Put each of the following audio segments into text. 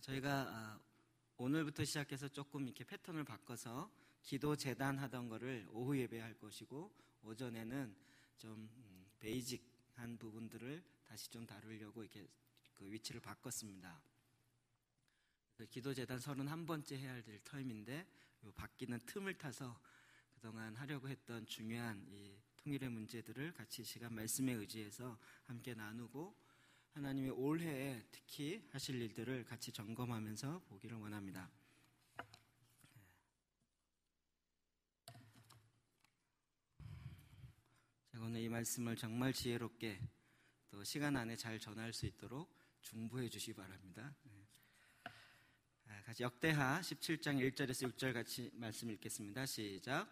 저희가 오늘부터 시작해서 조금 이렇게 패턴을 바꿔서 기도 재단 하던 거를 오후 예배할 것이고 오전에는 좀 베이직한 부분들을 다시 좀 다루려고 이렇게 그 위치를 바꿨습니다. 기도 재단 31번째 해야 될 터임인데 바뀌는 틈을 타서 그동안 하려고 했던 중요한 이 통일의 문제들을 같이 시간 말씀에 의지해서 함께 나누고 하나님의 올해에 특히 하실 일들을 같이 점검하면서 보기를 원합니다. 제가 오늘 이 말씀을 정말 지혜롭게 또 시간 안에 잘 전할 수 있도록 중보해 주시기 바랍니다. 같이 역대하 17장 1절에서 6절 같이 말씀 읽겠습니다. 시작.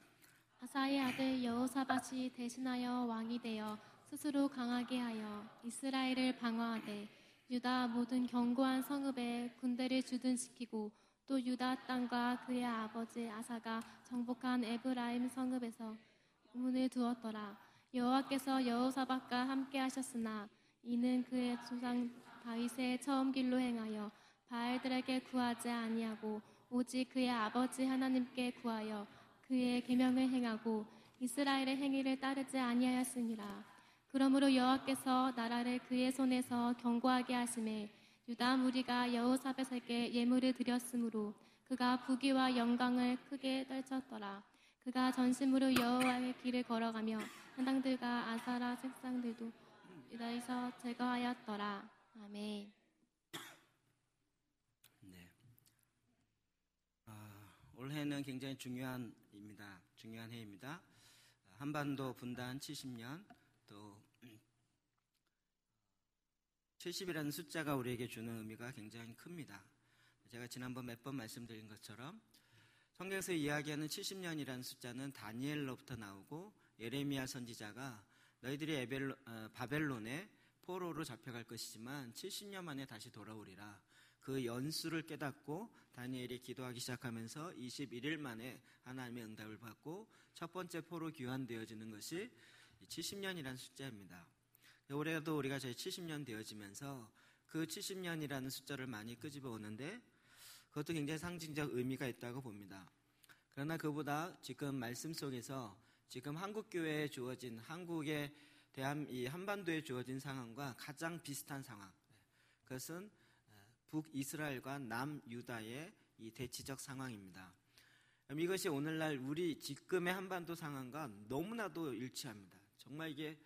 아사의 아들 여호사밧이 대신하여 왕이 되어 스스로 강하게 하여 이스라엘을 방어하되 유다 모든 견고한 성읍에 군대를 주둔시키고 또 유다 땅과 그의 아버지 아사가 정복한 에브라임 성읍에서 문을 두었더라. 여호와께서 여호사밧과 함께 하셨으나 이는 그의 조상 다윗의 처음 길로 행하여 바알들에게 구하지 아니하고 오직 그의 아버지 하나님께 구하여 그의 계명을 행하고 이스라엘의 행위를 따르지 아니하였으니라. 그러므로 여호와께서 나라를 그의 손에서 견고하게 하심에 유다 무리가 여호사밧에게 예물을 드렸으므로 그가 부귀와 영광을 크게 떨쳤더라. 그가 전심으로 여호와의 길을 걸어가며 산당들과 아사라 색상들도 유다에서 제거하였더라. 아멘. 네. 올해는 굉장히 중요한 해입니다. 한반도 분단 70년, 또 70이라는 숫자가 우리에게 주는 의미가 굉장히 큽니다. 제가 지난번 몇 번 말씀드린 것처럼 성경에서 이야기하는 70년이라는 숫자는 다니엘로부터 나오고 예레미야 선지자가 너희들이 바벨론에 포로로 잡혀갈 것이지만 70년 만에 다시 돌아오리라. 그 연수를 깨닫고 다니엘이 기도하기 시작하면서 21일 만에 하나님의 응답을 받고 첫 번째 포로 귀환되어지는 것이 70년이라는 숫자입니다. 올해도 우리가 저희 70년 되어지면서 그 70년이라는 숫자를 많이 끄집어 오는데 그것도 굉장히 상징적 의미가 있다고 봅니다. 그러나 그보다 지금 말씀 속에서 지금 한국교회에 주어진 한국의 이 한반도에 주어진 상황과 가장 비슷한 상황, 그것은 북이스라엘과 남유다의 이 대치적 상황입니다. 이것이 오늘날 우리 지금의 한반도 상황과 너무나도 일치합니다. 정말 이게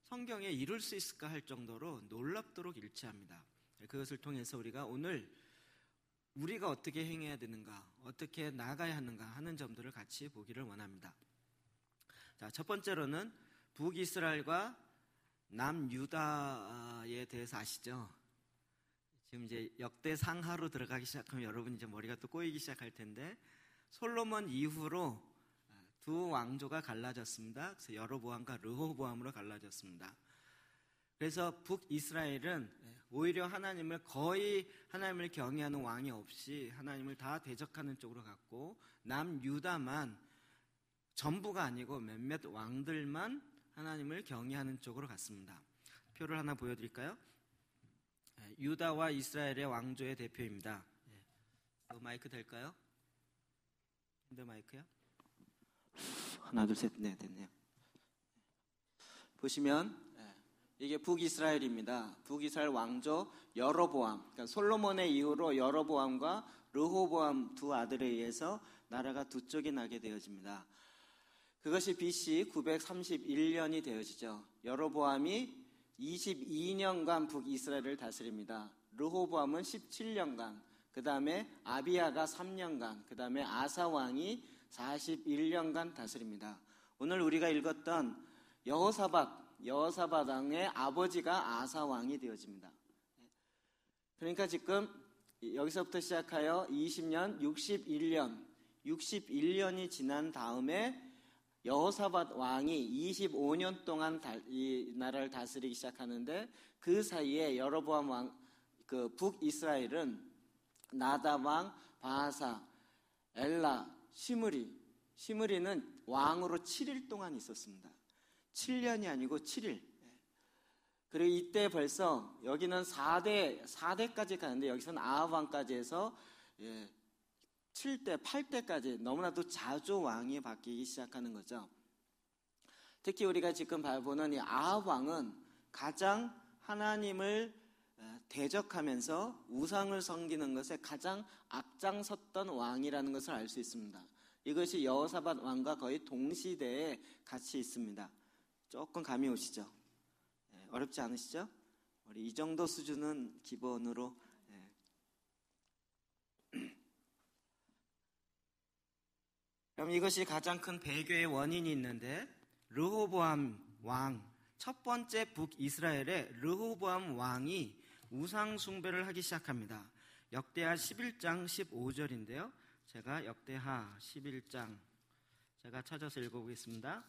성경에 이룰 수 있을까 할 정도로 놀랍도록 일치합니다. 그것을 통해서 우리가 오늘 우리가 어떻게 행해야 되는가, 어떻게 나아가야 하는가 하는 점들을 같이 보기를 원합니다. 자, 첫 번째로는 북이스라엘과 남유다에 대해서 아시죠? 지금 이제 역대상하로 들어가기 시작하면 여러분 이제 머리가 또 꼬이기 시작할 텐데 솔로몬 이후로 두 왕조가 갈라졌습니다. 그래서 여로보암과 르호보암으로 갈라졌습니다. 그래서 북이스라엘은 오히려 거의 하나님을 경외하는 왕이 없이 하나님을 다 대적하는 쪽으로 갔고 남유다만 전부가 아니고 몇몇 왕들만 하나님을 경외하는 쪽으로 갔습니다. 표를 하나 보여드릴까요? 유다와 이스라엘의 왕조의 대표입니다. 마이크 될까요? 핸드 마이크요? 하나 둘 셋, 네, 됐네요. 보시면 이게 북이스라엘입니다. 북이스라엘 왕조 여로보암, 그러니까 솔로몬의 이후로 여로보암과 르호보암 두 아들에 의해서 나라가 두 쪽이 나게 되어집니다. 그것이 BC 931년이 되어지죠. 여로보암이 22년간 북이스라엘을 다스립니다. 르호보암은 17년간, 그 다음에 아비야가 3년간, 그 다음에 아사 왕이 41년간 다스립니다. 오늘 우리가 읽었던 여호사밧 왕의 아버지가 아사 왕이 되어집니다. 그러니까 지금 여기서부터 시작하여 20년, 61년이 지난 다음에 여호사밧 왕이 25년 동안 이 나라를 다스리기 시작하는데 그 사이에 여로보암 왕, 그 북이스라엘은 나답 왕, 바하사, 엘라, 시므리는 왕으로 7일 동안 있었습니다. 7년이 아니고 7일. 그리고 이때 벌써 여기는 4대까지 가는데 여기서는 아합 왕까지 해서 7대, 8대까지 너무나도 자주 왕이 바뀌기 시작하는 거죠. 특히 우리가 지금 바라보는 이 아합 왕은 가장 하나님을 대적하면서 우상을 섬기는 것에 가장 앞장섰던 왕이라는 것을 알 수 있습니다. 이것이 여호사밧 왕과 거의 동시대에 같이 있습니다. 조금 감이 오시죠? 어렵지 않으시죠? 우리 이 정도 수준은 기본으로. 그럼 이것이 가장 큰 배교의 원인이 있는데, 르호보암 왕, 첫 번째 북이스라엘의 르호보암 왕이 우상 숭배를 하기 시작합니다. 역대하 11장 15절인데요. 제가 역대하 11장 제가 찾아서 읽어보겠습니다.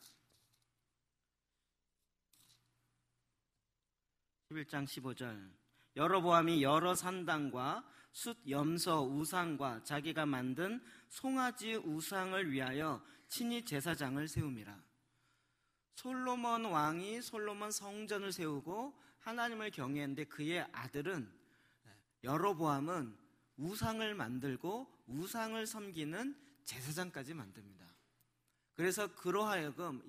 11장 15절. 여로보암이 여러 산당과 숫 염소 우상과 자기가 만든 송아지 우상을 위하여 친히 제사장을 세움이라. 솔로몬 왕이 솔로몬 성전을 세우고 하나님을 경외했는데 그의 아들은 여로보암은 우상을 만들고 우상을 섬기는 제사장까지 만듭니다. 그래서 그로하여금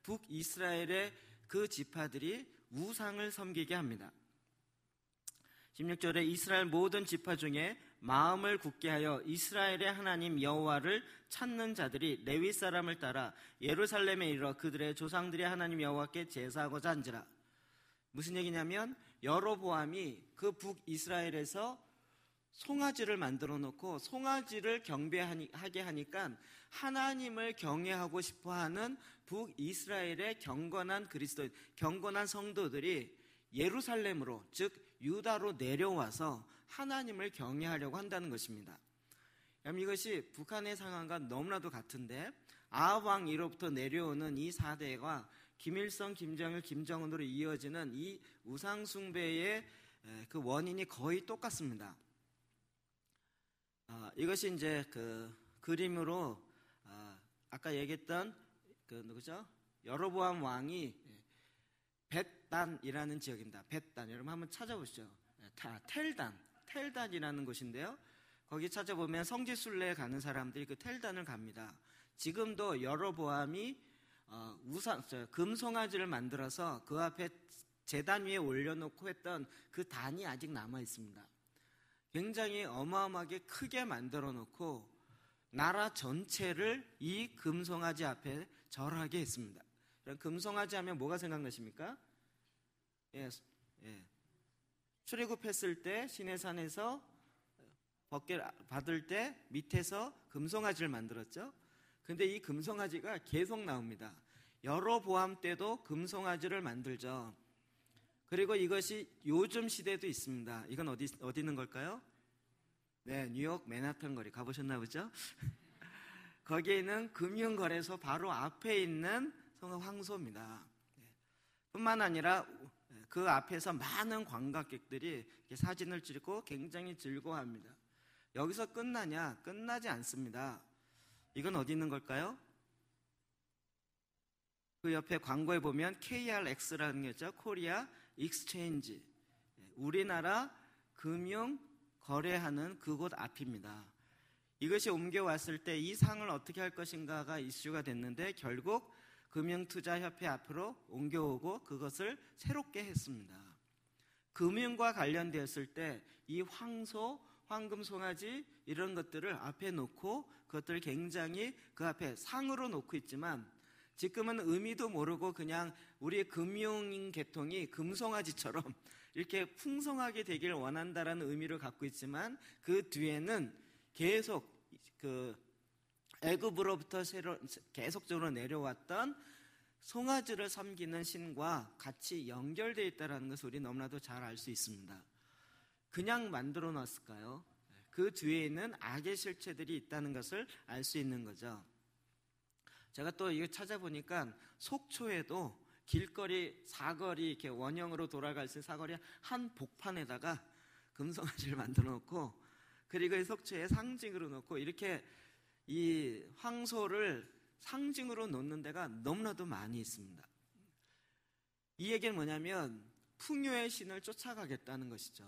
북이스라엘의 그 지파들이 우상을 섬기게 합니다. 16절에 이스라엘 모든 지파 중에 마음을 굳게 하여 이스라엘의 하나님 여호와를 찾는 자들이 레위 사람을 따라 예루살렘에 이르러 그들의 조상들의 하나님 여호와께 제사하고자 한지라. 무슨 얘기냐면 여로보암이 그 북이스라엘에서 송아지를 만들어 놓고 송아지를 경배하게 하니까 하나님을 경외하고 싶어하는 북이스라엘의 경건한 그리스도인, 경건한 성도들이 예루살렘으로, 즉 유다로 내려와서 하나님을 경외하려고 한다는 것입니다. 그럼 이것이 북한의 상황과 너무나도 같은데, 아합 왕으로부터 내려오는 이 4대가 김일성, 김정일, 김정은으로 이어지는 이 우상 숭배의 그 원인이 거의 똑같습니다. 이것이 이제 그 그림으로 아까 얘기했던 그 누구죠? 여로보암 왕이 벳단이라는 지역입니다. 벳단, 여러분 한번 찾아보시죠. 텔단이라는 곳인데요. 거기 찾아보면 성지순례에 가는 사람들이 그 텔단을 갑니다. 지금도 여로보암이 금송아지를 만들어서 그 앞에 제단 위에 올려놓고 했던 그 단이 아직 남아 있습니다. 굉장히 어마어마하게 크게 만들어 놓고 나라 전체를 이 금송아지 앞에 절하게 했습니다. 금송아지 하면 뭐가 생각나십니까? 출애굽했을 때 시내산에서 벗게 받을 때 밑에서 금송아지를 만들었죠. 근데 이 금송아지가 계속 나옵니다. 여로보암 때도 금송아지를 만들죠. 그리고 이것이 요즘 시대도 있습니다. 이건 어디 있는 걸까요? 네, 뉴욕 맨하탄 거리 가보셨나 보죠? 거기에 있는 금융거래소 바로 앞에 있는 황소입니다. 뿐만 아니라 그 앞에서 많은 관광객들이 사진을 찍고 굉장히 즐거워합니다. 여기서 끝나냐? 끝나지 않습니다. 이건 어디 있는 걸까요? 그 옆에 광고에 보면 KRX라는 게 있죠. 코리아 익스체인지. 우리나라 금융 거래하는 그곳 앞입니다. 이것이 옮겨왔을 때 이 상을 어떻게 할 것인가가 이슈가 됐는데 결국 금융투자협회 앞으로 옮겨오고 그것을 새롭게 했습니다. 금융과 관련되었을 때 이 황소, 황금송아지 이런 것들을 앞에 놓고 그것들을 굉장히 그 앞에 상으로 놓고 있지만 지금은 의미도 모르고 그냥 우리의 금융 계통이 금송아지처럼 이렇게 풍성하게 되길 원한다라는 의미를 갖고 있지만 그 뒤에는 계속 그 애굽으로부터 계속적으로 내려왔던 송아지를 섬기는 신과 같이 연결되어 있다는 것을 우리 너무나도 잘 알 수 있습니다. 그냥 만들어 놨을까요? 그 뒤에는 악의 실체들이 있다는 것을 알 수 있는 거죠. 제가 또 이거 찾아보니까 속초에도 길거리, 사거리 이렇게 원형으로 돌아갈 수 있는 사거리 한 복판에다가 금송아지를 만들어 놓고 그리고 이 속초에 상징으로 놓고 이렇게 이 황소를 상징으로 놓는 데가 너무나도 많이 있습니다. 이 얘기는 뭐냐면 풍요의 신을 쫓아가겠다는 것이죠.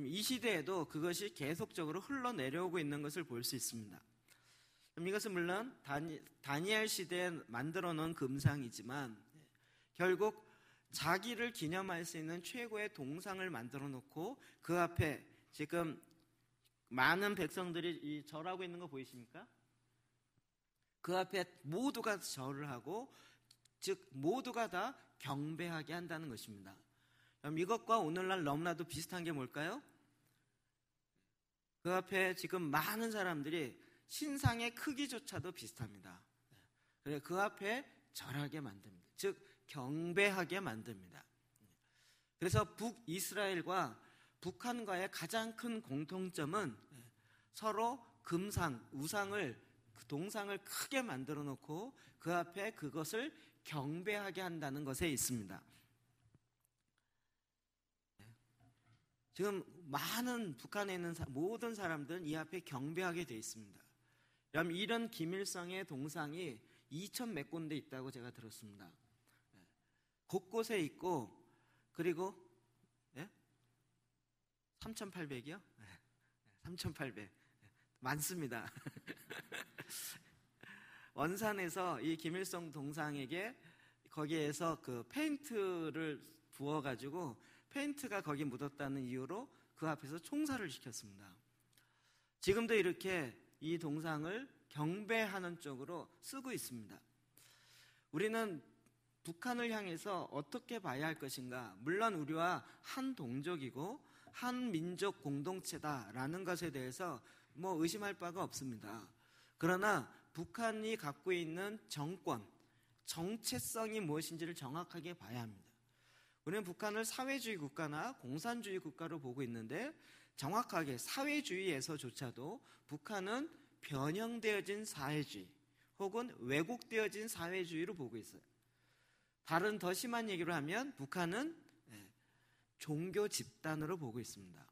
이 시대에도 그것이 계속적으로 흘러내려오고 있는 것을 볼 수 있습니다. 이것은 물론 다니엘 시대에 만들어 놓은 금상이지만 결국 자기를 기념할 수 있는 최고의 동상을 만들어 놓고 그 앞에 지금 많은 백성들이 절하고 있는 거 보이십니까? 그 앞에 모두가 절을 하고 즉 모두가 다 경배하게 한다는 것입니다. 이것과 오늘날 너무나도 비슷한 게 뭘까요? 그 앞에 지금 많은 사람들이 신상의 크기조차도 비슷합니다. 그래서 그 앞에 절하게 만듭니다. 즉 경배하게 만듭니다. 그래서 북이스라엘과 북한과의 가장 큰 공통점은 서로 금상, 우상을, 동상을 크게 만들어 놓고 그 앞에 그것을 경배하게 한다는 것에 있습니다. 지금 많은 북한에 있는 모든 사람들은 이 앞에 경배하게 되어 있습니다. 이런 김일성의 동상이 2,000 몇 군데 있다고 제가 들었습니다. 곳곳에 있고 그리고 3,800이요? 3,800 많습니다. 원산에서 이 김일성 동상에게 거기에서 그 페인트를 부어가지고 페인트가 거기 묻었다는 이유로 그 앞에서 총살을 시켰습니다. 지금도 이렇게 이 동상을 경배하는 쪽으로 쓰고 있습니다. 우리는 북한을 향해서 어떻게 봐야 할 것인가? 물론 우리와 한 동족이고 한 민족 공동체다라는 것에 대해서 의심할 바가 없습니다. 그러나 북한이 갖고 있는 정권, 정체성이 무엇인지를 정확하게 봐야 합니다. 우리는 북한을 사회주의 국가나 공산주의 국가로 보고 있는데 정확하게 사회주의에서조차도 북한은 변형되어진 사회주의 혹은 왜곡되어진 사회주의로 보고 있어요. 다른 더 심한 얘기로 하면 북한은 종교 집단으로 보고 있습니다.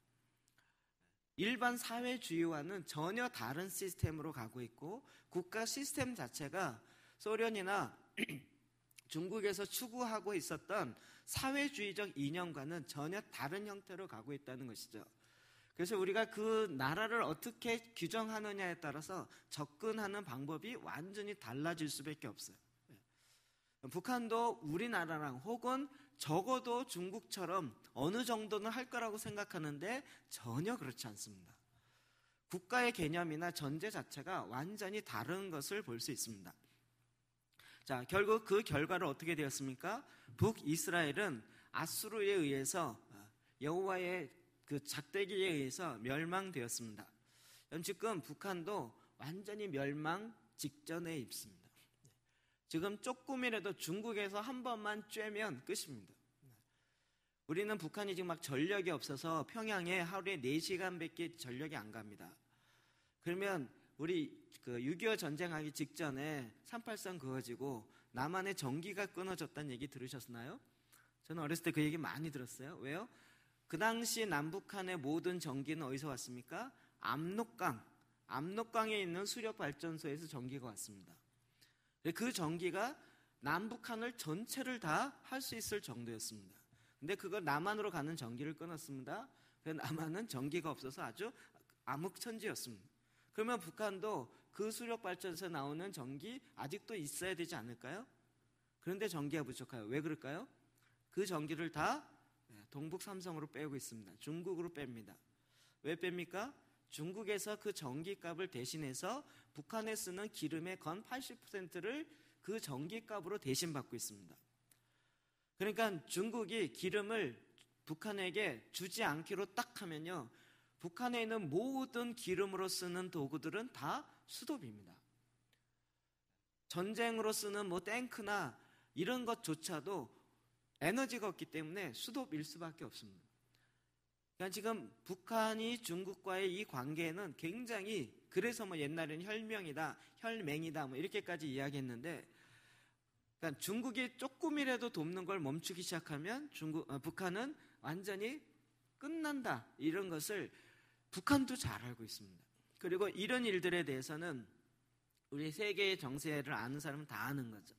일반 사회주의와는 전혀 다른 시스템으로 가고 있고 국가 시스템 자체가 소련이나 중국에서 추구하고 있었던 사회주의적 이념과는 전혀 다른 형태로 가고 있다는 것이죠. 그래서 우리가 그 나라를 어떻게 규정하느냐에 따라서 접근하는 방법이 완전히 달라질 수밖에 없어요. 북한도 우리나라랑 혹은 적어도 중국처럼 어느 정도는 할 거라고 생각하는데 전혀 그렇지 않습니다. 국가의 개념이나 전제 자체가 완전히 다른 것을 볼 수 있습니다. 자, 결국 그 결과로 어떻게 되었습니까? 북이스라엘은 아수르에 의해서 여호와의 그 작대기에 의해서 멸망되었습니다. 지금 북한도 완전히 멸망 직전에 있습니다. 지금 조금이라도 중국에서 한 번만 쬐면 끝입니다. 우리는 북한이 지금 막 전력이 없어서 평양에 하루에 4시간밖에 전력이 안 갑니다. 그러면 우리 그 6.25 전쟁하기 직전에 383 그어지고 남한의 전기가 끊어졌다는 얘기 들으셨나요? 저는 어렸을 때 그 얘기 많이 들었어요. 왜요? 그 당시 남북한의 모든 전기는 어디서 왔습니까? 압록강에 있는 수력발전소에서 전기가 왔습니다. 그 전기가 남북한을 전체를 다 할 수 있을 정도였습니다. 근데 그걸 남한으로 가는 전기를 끊었습니다. 그래서 남한은 전기가 없어서 아주 암흑천지였습니다. 그러면 북한도 그 수력발전소에서 나오는 전기 아직도 있어야 되지 않을까요? 그런데 전기가 부족해요. 왜 그럴까요? 그 전기를 다 동북 삼성으로 빼고 있습니다. 중국으로 뺍니다. 왜 뺍니까? 중국에서 그 전기값을 대신해서 북한에 쓰는 기름의 건 80%를 그 전기값으로 대신 받고 있습니다. 그러니까 중국이 기름을 북한에게 주지 않기로 딱 하면요, 북한에 있는 모든 기름으로 쓰는 도구들은 다 수도비입니다. 전쟁으로 쓰는 탱크나 이런 것조차도 에너지가 없기 때문에 수도비일 수밖에 없습니다. 그러니까 지금 북한이 중국과의 이 관계는 굉장히, 그래서 옛날에는 혈명이다, 혈맹이다 이렇게까지 이야기했는데, 그러니까 중국이 조금이라도 돕는 걸 멈추기 시작하면 북한은 완전히 끝난다, 이런 것을 북한도 잘 알고 있습니다. 그리고 이런 일들에 대해서는 우리 세계의 정세를 아는 사람은 다 아는 거죠.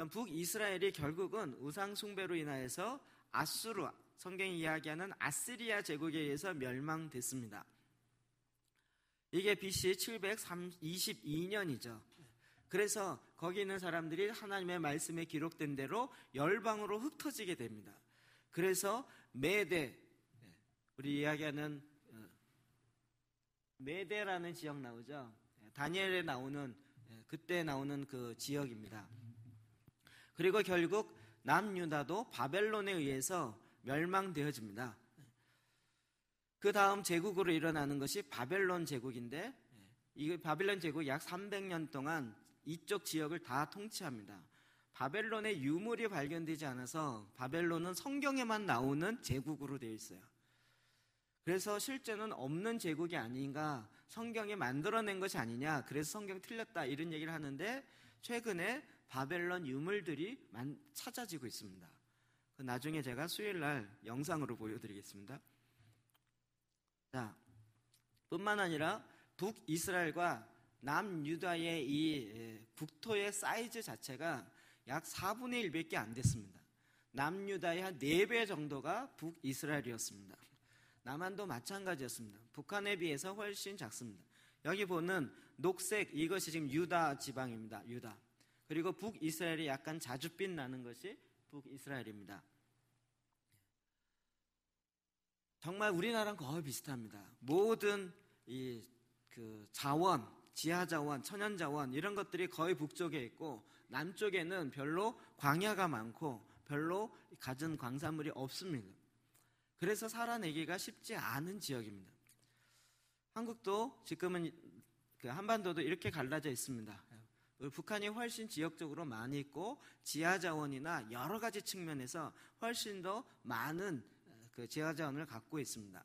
북이스라엘이 결국은 우상 숭배로 인하여서 아수르, 성경이 이야기하는 아시리아 제국에 의해서 멸망됐습니다. 이게 BC 722년이죠. 그래서 거기 있는 사람들이 하나님의 말씀에 기록된 대로 열방으로 흩어지게 됩니다. 그래서 메대, 우리 이야기하는 메대라는 지역 나오죠. 다니엘에 나오는, 그때 나오는 그 지역입니다. 그리고 결국 남유다도 바벨론에 의해서 멸망되어집니다. 그 다음 제국으로 일어나는 것이 바벨론 제국인데, 이 바벨론 제국 약 300년 동안 이쪽 지역을 다 통치합니다. 바벨론의 유물이 발견되지 않아서 바벨론은 성경에만 나오는 제국으로 되어 있어요. 그래서 실제는 없는 제국이 아닌가, 성경이 만들어낸 것이 아니냐, 그래서 성경이 틀렸다, 이런 얘기를 하는데, 최근에 바벨론 유물들이 찾아지고 있습니다. 나중에 제가 수요일날 영상으로 보여드리겠습니다. 자, 뿐만 아니라 북이스라엘과 남유다의 이 국토의 사이즈 자체가 약 4분의 1밖에 안 됐습니다. 남유다의 한 4배 정도가 북이스라엘이었습니다. 남한도 마찬가지였습니다. 북한에 비해서 훨씬 작습니다. 여기 보는 녹색, 이것이 지금 유다 지방입니다. 유다. 그리고 북이스라엘이 약간 자줏빛 나는 것이 북이스라엘입니다. 정말 우리나라랑 거의 비슷합니다. 모든 자원, 지하 자원, 천연 자원 이런 것들이 거의 북쪽에 있고, 남쪽에는 별로 광야가 많고 별로 갖은 광산물이 없습니다. 그래서 살아내기가 쉽지 않은 지역입니다. 한국도 지금은 한반도도 이렇게 갈라져 있습니다. 북한이 훨씬 지역적으로 많이 있고, 지하 자원이나 여러 가지 측면에서 훨씬 더 많은 지하 자원을 갖고 있습니다.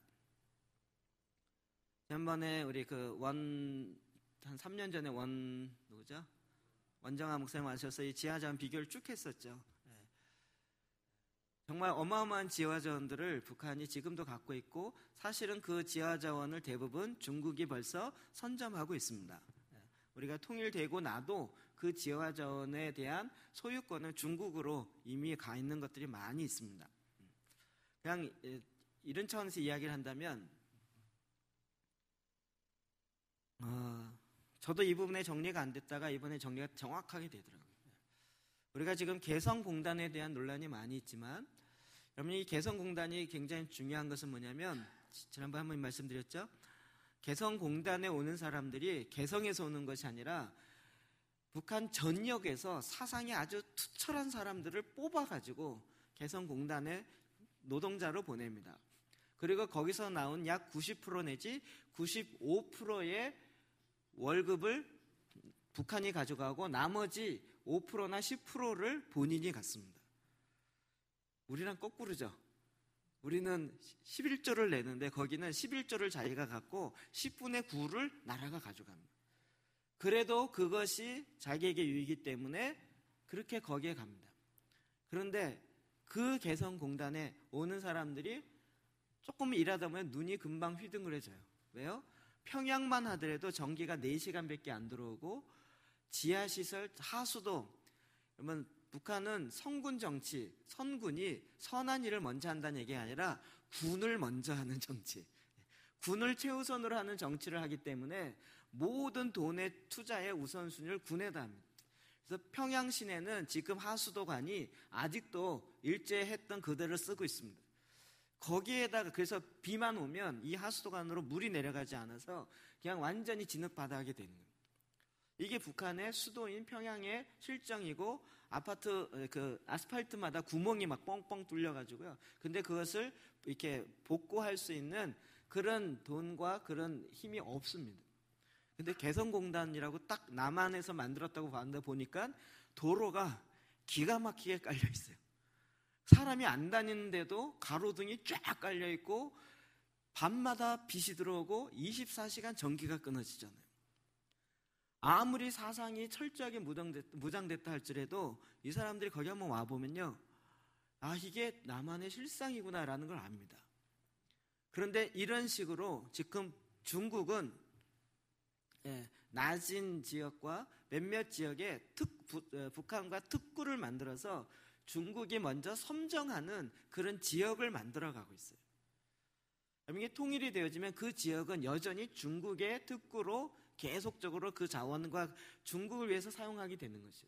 지난번에 우리 한 3년 전에 원정아 목사님 와셔서 이 지하 자원 비교를 쭉 했었죠. 정말 어마어마한 지하 자원들을 북한이 지금도 갖고 있고, 사실은 그 지하 자원을 대부분 중국이 벌써 선점하고 있습니다. 우리가 통일되고 나도 그 지하 자원에 대한 소유권은 중국으로 이미 가 있는 것들이 많이 있습니다. 그냥 이런 차원에서 이야기를 한다면, 저도 이 부분에 정리가 안 됐다가 이번에 정리가 정확하게 되더라고요. 우리가 지금 개성공단에 대한 논란이 많이 있지만, 여러분, 이 개성공단이 굉장히 중요한 것은 뭐냐면, 지난번에 한번 말씀드렸죠. 개성공단에 오는 사람들이 개성에서 오는 것이 아니라 북한 전역에서 사상이 아주 투철한 사람들을 뽑아가지고 개성공단에 노동자로 보냅니다. 그리고 거기서 나온 약 90% 내지 95%의 월급을 북한이 가져가고, 나머지 5%나 10%를 본인이 갖습니다. 우리랑 거꾸로죠. 우리는 11조를 내는데 거기는 11조를 자기가 갖고 10분의 9를 나라가 가져갑니다. 그래도 그것이 자기에게 유익이기 때문에 그렇게 거기에 갑니다. 그런데 그 개성공단에 오는 사람들이 조금 일하다 보면 눈이 금방 휘둥그레져요. 왜요? 평양만 하더라도 전기가 4시간밖에 안 들어오고, 지하시설, 하수도, 그러면 북한은 성군 정치, 선군이 선한 일을 먼저 한다는 얘기가 아니라 군을 먼저 하는 정치, 군을 최우선으로 하는 정치를 하기 때문에 모든 돈의 투자의 우선순위를 군에다 합니다. 그래서 평양 시내는 지금 하수도관이 아직도 일제 했던 그대로 쓰고 있습니다. 거기에다가 그래서 비만 오면 이 하수도관으로 물이 내려가지 않아서 그냥 완전히 진흙바닥이 되는 거예요. 이게 북한의 수도인 평양의 실정이고, 아스팔트마다 구멍이 막 뻥뻥 뚫려가지고요. 근데 그것을 이렇게 복구할 수 있는 그런 돈과 그런 힘이 없습니다. 근데 개성공단이라고 딱 남한에서 만들었다고 보니까 도로가 기가 막히게 깔려 있어요. 사람이 안 다니는데도 가로등이 쫙 깔려 있고, 밤마다 빛이 들어오고 24시간 전기가 끊어지잖아요. 아무리 사상이 철저하게 무장됐다 할지라도 이 사람들이 거기 한번 와보면요, 이게 남한의 실상이구나라는 걸 압니다. 그런데 이런 식으로 지금 중국은 낮은 지역과 몇몇 지역에 북한과 특구를 만들어서 중국이 먼저 섬정하는 그런 지역을 만들어가고 있어요. 이게 통일이 되어지면 그 지역은 여전히 중국의 특구로 계속적으로 그 자원과 중국을 위해서 사용하게 되는 것이죠.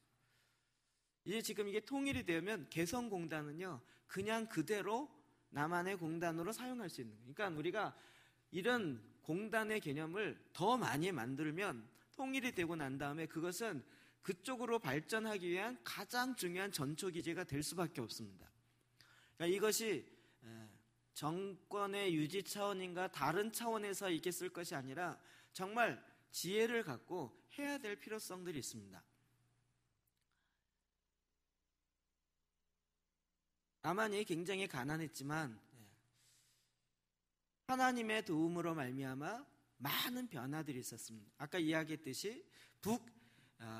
이제 지금 이게 통일이 되면 개성공단은요, 그냥 그대로 남한의 공단으로 사용할 수 있는 거예요. 그러니까 우리가 이런 공단의 개념을 더 많이 만들면 통일이 되고 난 다음에 그것은 그쪽으로 발전하기 위한 가장 중요한 전초기지가 될 수밖에 없습니다. 그러니까 이것이 정권의 유지 차원인가 다른 차원에서 이렇게 쓸 것이 아니라 정말 지혜를 갖고 해야 될 필요성들이 있습니다. 남한이 굉장히 가난했지만 하나님의 도움으로 말미암아 많은 변화들이 있었습니다. 아까 이야기했듯이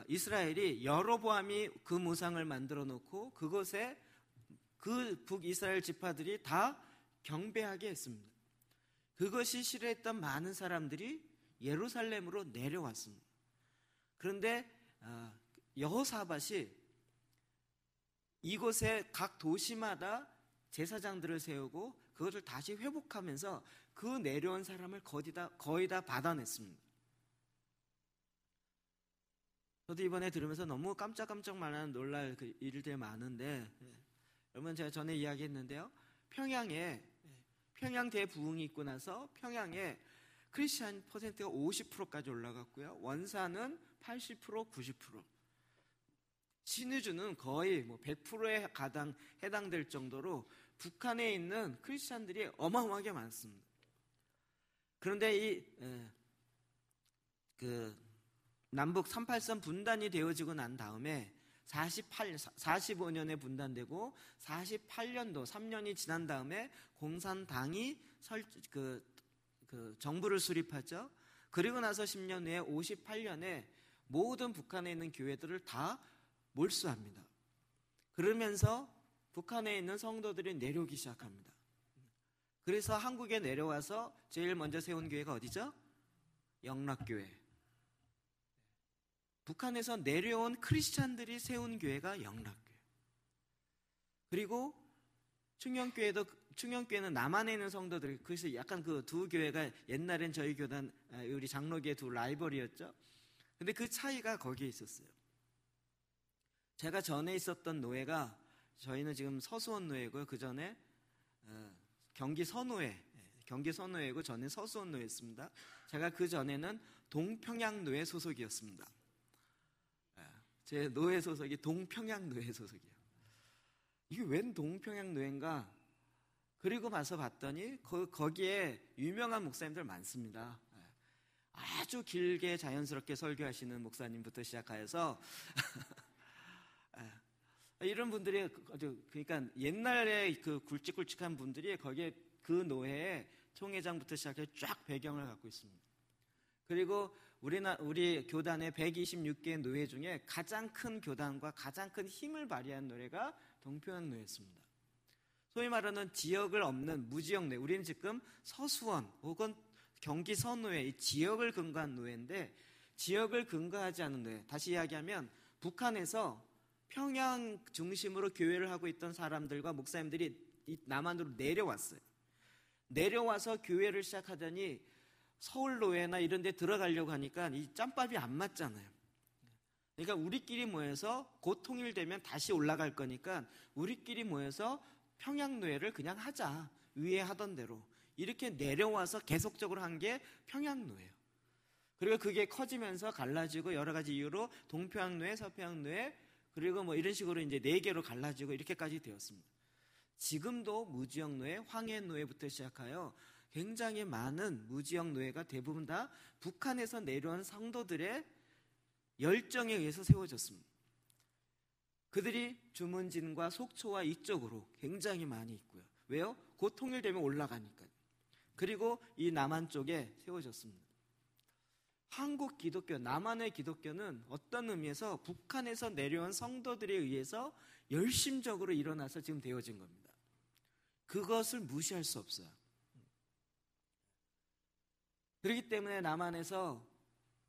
이스라엘이 여로보암이 그 모상을 만들어 놓고 그곳에 그 북이스라엘 지파들이 다 경배하게 했습니다. 그것이 싫어했던 많은 사람들이 예루살렘으로 내려왔습니다. 그런데 여호사밧이 이곳에 각 도시마다 제사장들을 세우고 그것을 다시 회복하면서 그 내려온 사람을 거의 다 받아냈습니다. 저도 이번에 들으면서 너무 깜짝깜짝 놀랄 그 일들이 많은데, 여러분 제가 전에 이야기했는데요, 평양 대부흥이 있고 나서 평양에 크리스찬 퍼센트가 50%까지 올라갔고요, 원산은 80%, 90%, 신의주는 거의 100%에 해당될 정도로 북한에 있는 크리스찬들이 어마어마하게 많습니다. 그런데 남북 38선 분단이 되어지고 난 다음에 45년에 분단되고 48년도 3년이 지난 다음에 공산당이 정부를 수립하죠. 그리고 나서 10년 후에 58년에 모든 북한에 있는 교회들을 다 몰수합니다. 그러면서 북한에 있는 성도들이 내려오기 시작합니다. 그래서 한국에 내려와서 제일 먼저 세운 교회가 어디죠? 영락교회. 북한에서 내려온 크리스찬들이 세운 교회가 영락교회. 그리고 충영교회는 남한에 있는 성도들, 그래서 약간 그 두 교회가 옛날엔 저희 교단, 우리 장로교회 두 라이벌이었죠. 근데 그 차이가 거기에 있었어요. 제가 전에 있었던 노회가, 저희는 지금 서수원 노회고요. 그 전에 경기 선노회고 저는 서수원 노회였습니다. 제가 그 전에는 동평양 노회 소속이었습니다. 제 노회 소속이 동평양 노회 소속이에요. 이게 웬 동평양 노회인가? 그리고 가서 봤더니 거기에 유명한 목사님들 많습니다. 아주 길게 자연스럽게 설교하시는 목사님부터 시작하여서 이런 분들이, 그러니까 옛날에 그 굵직굵직한 분들이 거기에 그 노회에 총회장부터 시작해 쫙 배경을 갖고 있습니다. 그리고 우리 교단의 126개 노회 중에 가장 큰 교단과 가장 큰 힘을 발휘한 노회가 동평양 노회였습니다. 소위 말하는 지역을 없는 무지역 노회, 우리는 지금 서수원 혹은 경기 선노회, 이 지역을 근거한 노회인데, 지역을 근거하지 않은 노회, 다시 이야기하면 북한에서 평양 중심으로 교회를 하고 있던 사람들과 목사님들이 남한으로 내려왔어요. 내려와서 교회를 시작하더니 서울 노회나 이런 데 들어가려고 하니까 이 짬밥이 안 맞잖아요. 그러니까 우리끼리 모여서 곧 통일되면 다시 올라갈 거니까 우리끼리 모여서 평양노회를 그냥 하자, 위에 하던 대로. 이렇게 내려와서 계속적으로 한 게 평양노회예요. 그리고 그게 커지면서 갈라지고 여러 가지 이유로 동평양노회, 서평양노회, 그리고 이런 식으로 이제 4개로 갈라지고 이렇게까지 되었습니다. 지금도 무지역노회, 황해노회부터 시작하여 굉장히 많은 무지역노회가 대부분 다 북한에서 내려온 성도들의 열정에 의해서 세워졌습니다. 그들이 주문진과 속초와 이쪽으로 굉장히 많이 있고요. 왜요? 곧 통일되면 올라가니까요. 그리고 이 남한 쪽에 세워졌습니다. 한국 기독교, 남한의 기독교는 어떤 의미에서 북한에서 내려온 성도들에 의해서 열심적으로 일어나서 지금 되어진 겁니다. 그것을 무시할 수 없어요. 그렇기 때문에 남한에서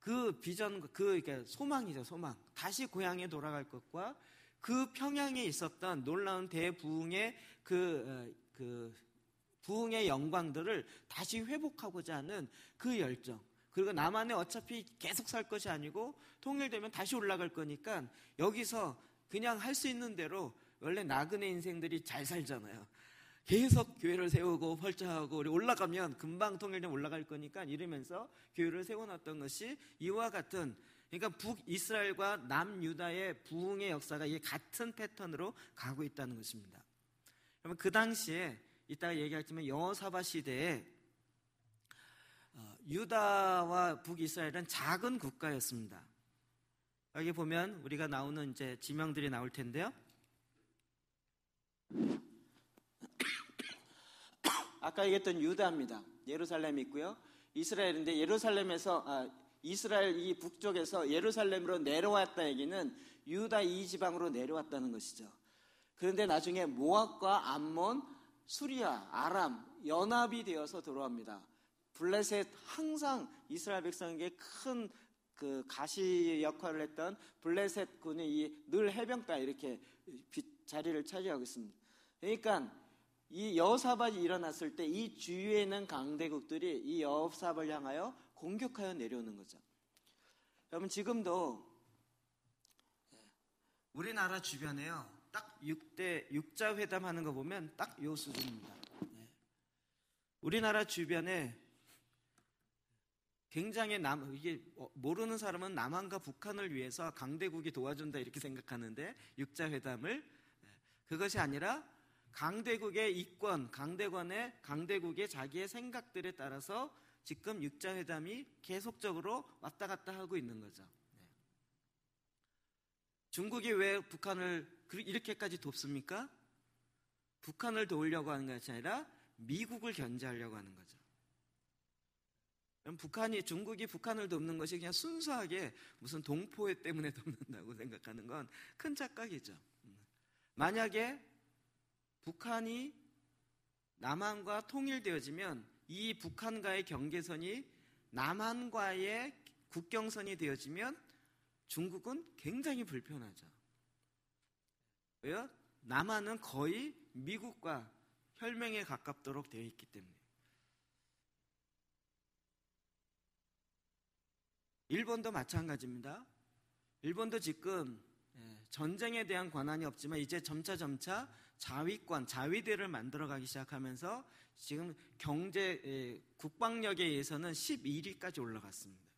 그 비전, 그러니까 소망이죠, 소망. 다시 고향에 돌아갈 것과 그 평양에 있었던 놀라운 대부흥의 부흥의 영광들을 다시 회복하고자 하는 그 열정. 그리고 남한에 어차피 계속 살 것이 아니고 통일되면 다시 올라갈 거니까 여기서 그냥 할 수 있는 대로, 원래 나그네 인생들이 잘 살잖아요. 계속 교회를 세우고 펄쳐하고 우리 올라가면 금방 통일되면 올라갈 거니까 이러면서 교회를 세워놨던 것이 이와 같은, 그러니까 북이스라엘과 남유다의 부흥의 역사가 이 같은 패턴으로 가고 있다는 것입니다. 그러면 그 당시에 이따가 얘기하지만 여호사밧 시대에 유다와 북이스라엘은 작은 국가였습니다. 여기 보면 우리가 나오는 이제 지명들이 나올 텐데요. 아까 얘기했던 유다입니다. 예루살렘이 있고요. 이스라엘인데 이스라엘 이 북쪽에서 예루살렘으로 내려왔다 얘기는 유다 이 지방으로 내려왔다는 것이죠. 그런데 나중에 모압과 암몬, 수리아, 아람 연합이 되어서 들어옵니다. 블레셋, 항상 이스라엘 백성에게 큰 그 가시 역할을 했던 블레셋 군이 늘 해변가에 이렇게 자리를 차지하고 있습니다. 그러니까 이 여호사밧이 일어났을 때 이 주위에 있는 강대국들이 이 여호사밧을 향하여 공격하여 내려오는 거죠. 여러분, 지금도 우리나라 주변에요, 딱 6대 육자 회담하는 거 보면 딱 요 수준입니다. 우리나라 주변에 굉장히 이게 모르는 사람은 남한과 북한을 위해서 강대국이 도와준다 이렇게 생각하는데, 육자 회담을, 그것이 아니라 강대국의 이권, 강대국의 자기의 생각들에 따라서 지금 육자 회담이 계속적으로 왔다 갔다 하고 있는 거죠. 중국이 왜 북한을 이렇게까지 돕습니까? 북한을 도우려고 하는 것이 아니라 미국을 견제하려고 하는 거죠. 중국이 북한을 돕는 것이 그냥 순수하게 무슨 동포회 때문에 돕는다고 생각하는 건 큰 착각이죠. 만약에 북한이 남한과 통일되어지면 이 북한과의 경계선이 남한과의 국경선이 되어지면 중국은 굉장히 불편하죠. 왜요? 남한은 거의 미국과 혈맹에 가깝도록 되어 있기 때문에. 일본도 마찬가지입니다. 일본도 지금 전쟁에 대한 권한이 없지만 이제 점차 자위대를 만들어가기 시작하면서 지금 국방력에 의해서는 11위까지 올라갔습니다.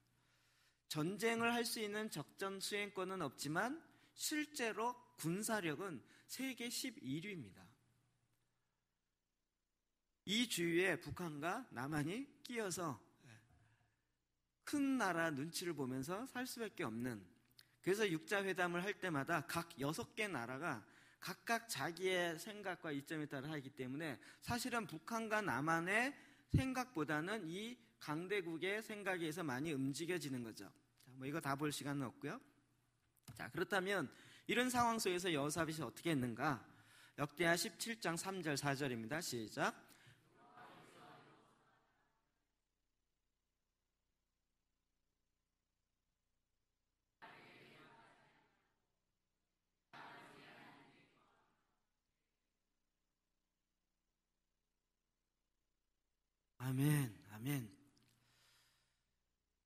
전쟁을 할 수 있는 적전 수행권은 없지만 실제로 군사력은 세계 11위입니다. 이 주위에 북한과 남한이 끼어서 큰 나라 눈치를 보면서 살 수밖에 없는, 그래서 육자회담을 할 때마다 각 6개 나라가 각각 자기의 생각과 이점에 따라 하기 때문에 사실은 북한과 남한의 생각보다는 이 강대국의 생각에 의해서 많이 움직여지는 거죠. 이거 다 볼 시간은 없고요. 자, 그렇다면 이런 상황 속에서 여호사밧이 어떻게 했는가? 역대하 17장 3절 4절입니다. 시작. 아멘, 아멘.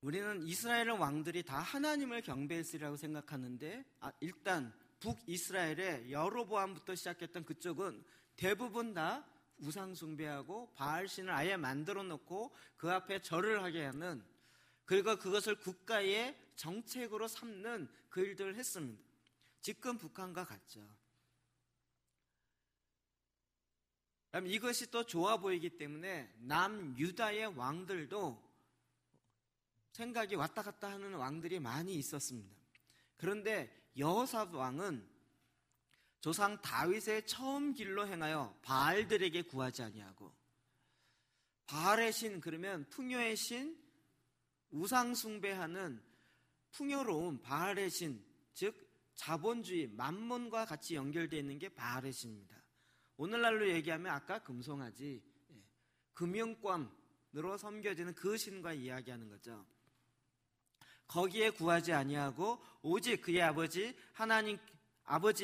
우리는 이스라엘 왕들이 다 하나님을 경배했으리라고 생각하는데, 일단 북이스라엘의 여로보암부터 시작했던 그쪽은 대부분 다 우상 숭배하고 바알신을 아예 만들어 놓고 그 앞에 절을 하게 하는, 그리고 그것을 국가의 정책으로 삼는 그 일들을 했습니다. 지금 북한과 같죠. 이것이 또 좋아 보이기 때문에 남유다의 왕들도 생각이 왔다 갔다 하는 왕들이 많이 있었습니다. 그런데 여호사밧 왕은 조상 다윗의 처음 길로 행하여 바알들에게 구하지 아니하고, 바알의 신, 그러면 풍요의 신, 우상 숭배하는 풍요로움, 바알의 신, 즉 자본주의, 만몬과 같이 연결되어 있는 게 바알의 신입니다. 오늘날로 얘기하면 아까 금송아지, 금융권으로 섬겨지는 그 신과 이야기하는 거죠. 거기에 구하지 아니하고 오직 그의 아버지의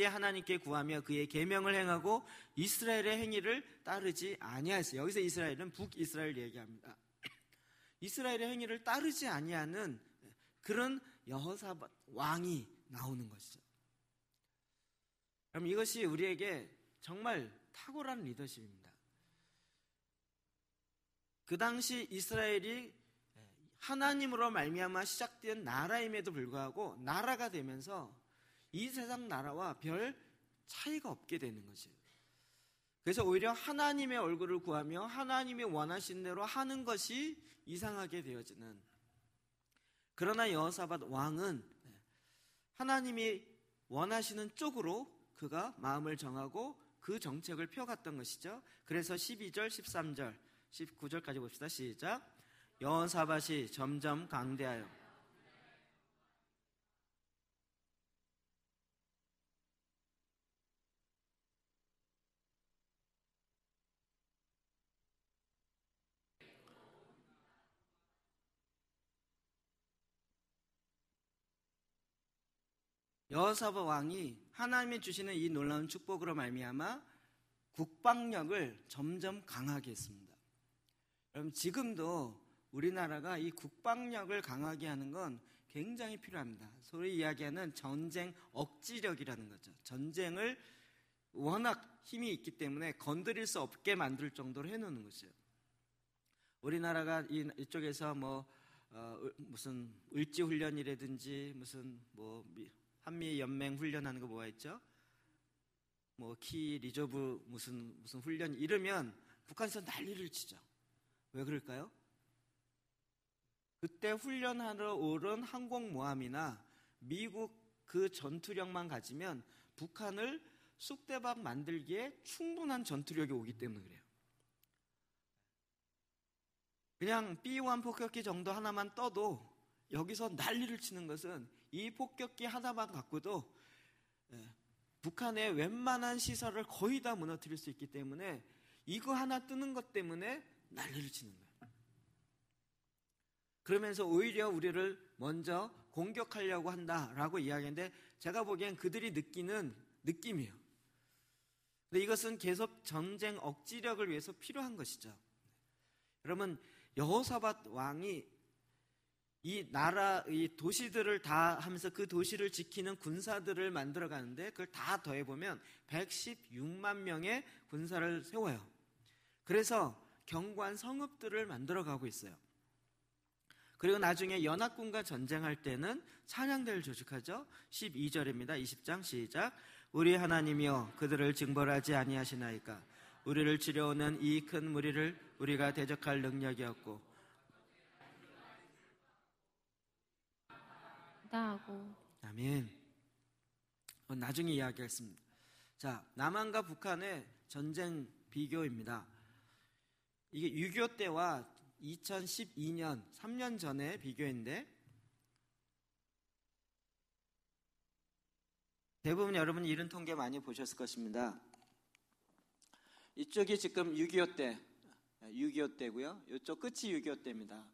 하나님께 구하며 그의 계명을 행하고 이스라엘의 행위를 따르지 아니하였어요. 여기서 이스라엘은 북이스라엘 얘기합니다. 이스라엘의 행위를 따르지 아니하는 그런 여호사밧 왕이 나오는 것이죠. 그럼 이것이 우리에게 정말 탁월한 리더십입니다. 그 당시 이스라엘이 하나님으로 말미암아 시작된 나라임에도 불구하고 나라가 되면서 이 세상 나라와 별 차이가 없게 되는 것이에요. 그래서 오히려 하나님의 얼굴을 구하며 하나님이 원하신 대로 하는 것이 이상하게 되어지는, 그러나 여호사밧 왕은 하나님이 원하시는 쪽으로 그가 마음을 정하고 그 정책을 펴갔던 것이죠. 그래서 12절, 13절, 19절까지 봅시다. 시작. 여호사밧이 점점 강대하여 여호사밧 왕이 하나님이 주시는 이 놀라운 축복으로 말미암아 국방력을 점점 강하게 했습니다. 여러분, 지금도 우리나라가 이 국방력을 강하게 하는 건 굉장히 필요합니다. 소위 이야기하는 전쟁 억지력이라는 거죠. 전쟁을 워낙 힘이 있기 때문에 건드릴 수 없게 만들 정도로 해놓는 거죠. 우리나라가 이쪽에서 무슨 을지 훈련이라든지 무슨 한미 연맹 훈련하는 거 뭐가 있죠? 키 리저브 무슨 훈련 이러면 북한에서 난리를 치죠. 왜 그럴까요? 그때 훈련하러 오른 항공모함이나 미국 그 전투력만 가지면 북한을 쑥대밥 만들기에 충분한 전투력이 오기 때문에 그래요. 그냥 B-1 폭격기 정도 하나만 떠도 여기서 난리를 치는 것은 이 폭격기 하나만 갖고도 북한의 웬만한 시설을 거의 다 무너뜨릴 수 있기 때문에 이거 하나 뜨는 것 때문에 난리를 치는 거예요. 그러면서 오히려 우리를 먼저 공격하려고 한다라고 이야기했는데 제가 보기엔 그들이 느끼는 느낌이에요. 근데 이것은 계속 전쟁 억지력을 위해서 필요한 것이죠. 여러분, 여호사밧 왕이 이 도시들을 다 하면서 그 도시를 지키는 군사들을 만들어 가는데 그걸 다 더해보면 116만 명의 군사를 세워요. 그래서 견고한 성읍들을 만들어 가고 있어요. 그리고 나중에 연합군과 전쟁할 때는 찬양대를 조직하죠. 12절입니다. 20장 시작. 우리 하나님이여 그들을 징벌하지 아니하시나이까. 우리를 치려오는 이 큰 무리를 우리가 대적할 능력이 없고 하고. 아멘. 나중에 이야기하겠습니다. 자, 남한과 북한의 전쟁 비교입니다. 이게 6.25 때와 2012년 3년 전의 비교인데 대부분 여러분이 이런 통계 많이 보셨을 것입니다. 이쪽이 지금 6.25 때고요. 이쪽 끝이 6.25 때입니다.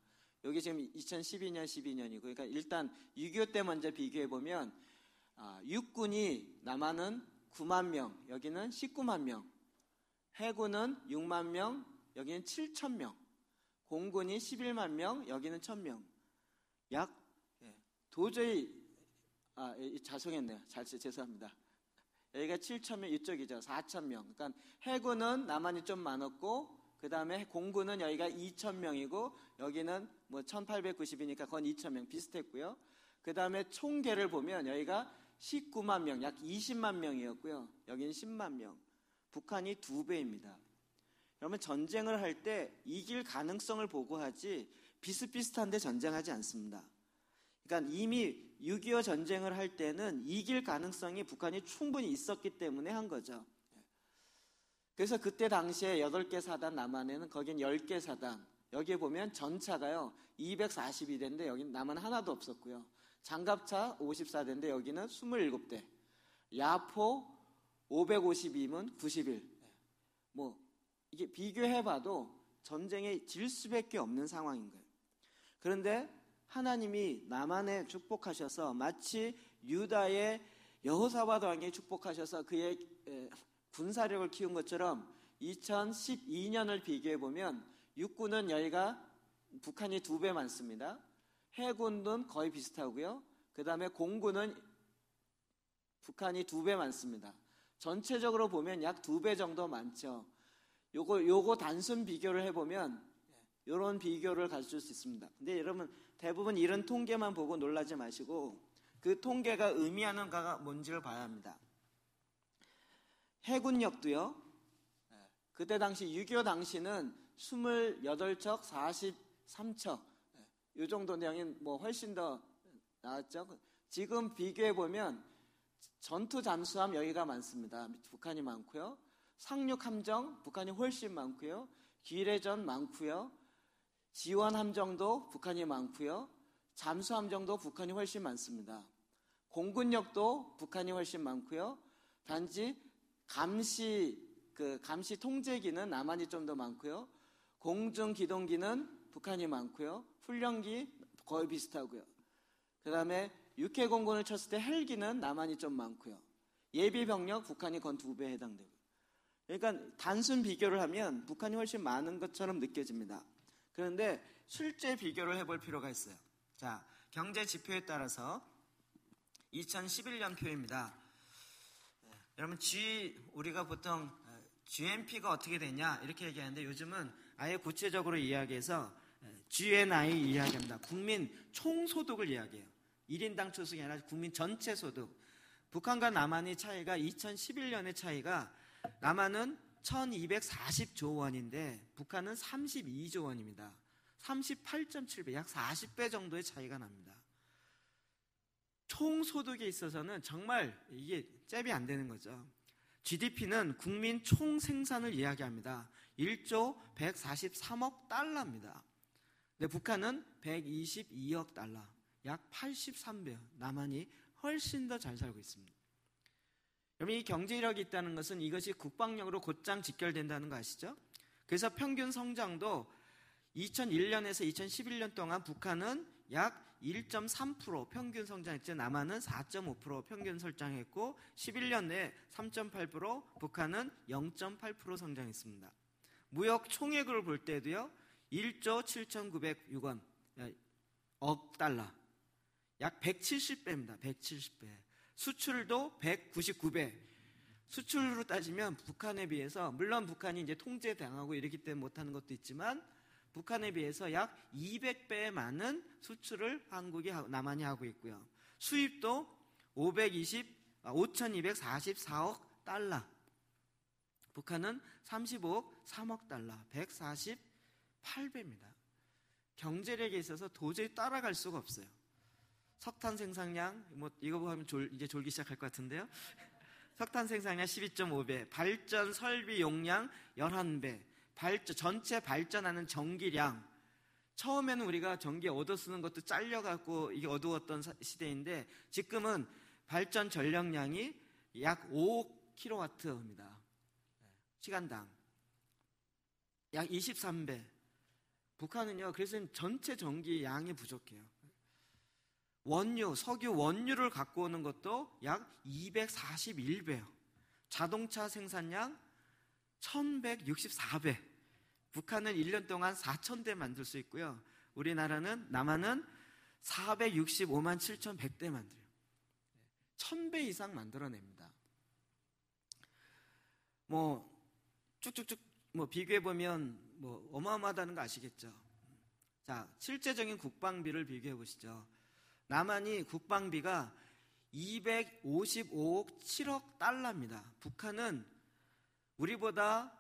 여기 지금 2012년 12년이고 그러니까 일단 6.25 때 먼저 비교해 보면 육군이 남한은 9만 명, 여기는 19만 명, 해군은 6만 명, 여기는 7천 명, 공군이 11만 명, 여기는 1,000명. 도저히 자성했네요. 죄송합니다. 여기가 7,000명, 이쪽이죠. 4,000명. 그러니까 해군은 남한이 좀 많았고 그 다음에 공군은 여기가 2,000명이고 여기는 1,890이니까 그건 2,000명 비슷했고요. 그 다음에 총계를 보면 여기가 19만 명, 약 20만 명이었고요. 여기는 10만 명. 북한이 2배입니다. 여러분, 전쟁을 할 때 이길 가능성을 보고 하지 비슷비슷한데 전쟁하지 않습니다. 그러니까 이미 6.25 전쟁을 할 때는 이길 가능성이 북한이 충분히 있었기 때문에 한 거죠. 그래서 그때 당시에 8개 사단 남한에는 거긴 10개 사단. 여기에 보면 전차가요 242대인데 여기는 남한 하나도 없었고요. 장갑차 54대인데 여기는 27대. 야포 552면 91. 이게 비교해봐도 전쟁에 질 수밖에 없는 상황인 거예요. 그런데 하나님이 남한에 축복하셔서 마치 유다의 여호사밧 왕에 축복하셔서 그의 군사력을 키운 것처럼 2012년을 비교해 보면 육군은 여기가 북한이 2배 많습니다. 해군은 거의 비슷하고요. 그 다음에 공군은 북한이 2배 많습니다. 전체적으로 보면 약 2배 정도 많죠. 요거 단순 비교를 해보면 이런 비교를 가질 수 있습니다. 근데 여러분 대부분 이런 통계만 보고 놀라지 마시고 그 통계가 의미하는 바가 뭔지를 봐야 합니다. 해군력도요. 그때 당시 6.25 당시는 28척, 43척 이 정도 내용이 뭐 훨씬 더 나왔죠. 지금 비교해 보면 전투 잠수함 여기가 많습니다. 북한이 많고요. 상륙 함정 북한이 훨씬 많고요. 기뢰전 많고요. 지원 함정도 북한이 많고요. 잠수 함정도 북한이 훨씬 많습니다. 공군력도 북한이 훨씬 많고요. 단지 감시 통제기는 남한이 좀 더 많고요. 공중 기동기는 북한이 많고요. 훈련기 거의 비슷하고요. 그 다음에 육해 공군을 쳤을 때 헬기는 남한이 좀 많고요. 예비 병력 북한이 건 2배에 해당되고요. 그러니까 단순 비교를 하면 북한이 훨씬 많은 것처럼 느껴집니다. 그런데 실제 비교를 해볼 필요가 있어요. 자, 경제 지표에 따라서 2011년 표입니다. 여러분 우리가 보통 GNP가 어떻게 되냐 이렇게 얘기하는데 요즘은 아예 구체적으로 이야기해서 GNI 이야기합니다. 국민 총소득을 이야기해요. 1인당 소득이 아니라 국민 전체 소득. 북한과 남한의 차이가 2011년의 차이가 남한은 1240조 원인데 북한은 32조 원입니다. 38.7배, 약 40배 정도의 차이가 납니다. 총소득에 있어서는 정말 이게 잽이 안 되는 거죠. GDP는 국민 총생산을 이야기합니다. 1조 143억 달러입니다. 근데 북한은 122억 달러, 약 83배요. 남한이 훨씬 더 잘 살고 있습니다. 여러분 이 경제력이 있다는 것은 이것이 국방력으로 곧장 직결된다는 거 아시죠? 그래서 평균 성장도 2001년에서 2011년 동안 북한은 약 1.3% 평균 성장했죠. 남한은 4.5% 평균 성장했고 11년 내에 3.8%, 북한은 0.8% 성장했습니다. 무역 총액을 볼 때도요. 1조 7,906원 억 달러, 약 170배입니다. 170배. 수출도 199배. 수출로 따지면 북한에 비해서 물론 북한이 이제 통제당하고 이렇기 때문에 못하는 것도 있지만 북한에 비해서 약 200배 많은 수출을 남한이 하고 있고요. 수입도 5,244억 달러. 북한은 35억 3억 달러. 148배입니다. 경제력에 있어서 도저히 따라갈 수가 없어요. 석탄 생산량, 이거 보면 이제 졸기 시작할 것 같은데요. 석탄 생산량 12.5배, 발전 설비 용량 11배, 전체 발전하는 전기량. 처음에는 우리가 전기 얻어 쓰는 것도 잘려갖고 이게 어두웠던 시대인데 지금은 발전 전력량이 약 5kW입니다. 시간당. 약 23배. 북한은요, 그래서 전체 전기 양이 부족해요. 석유 원유를 갖고 오는 것도 약 241배요. 자동차 생산량 1164배. 북한은 1년 동안 4,000대 만들 수 있고요. 남한은 465만 7,100대 만들어요. 1,000배 이상 만들어냅니다. 쭉쭉쭉 비교해보면 어마어마하다는 거 아시겠죠? 자, 실제적인 국방비를 비교해 보시죠. 남한이 국방비가 255억 7억 달러입니다. 북한은 우리보다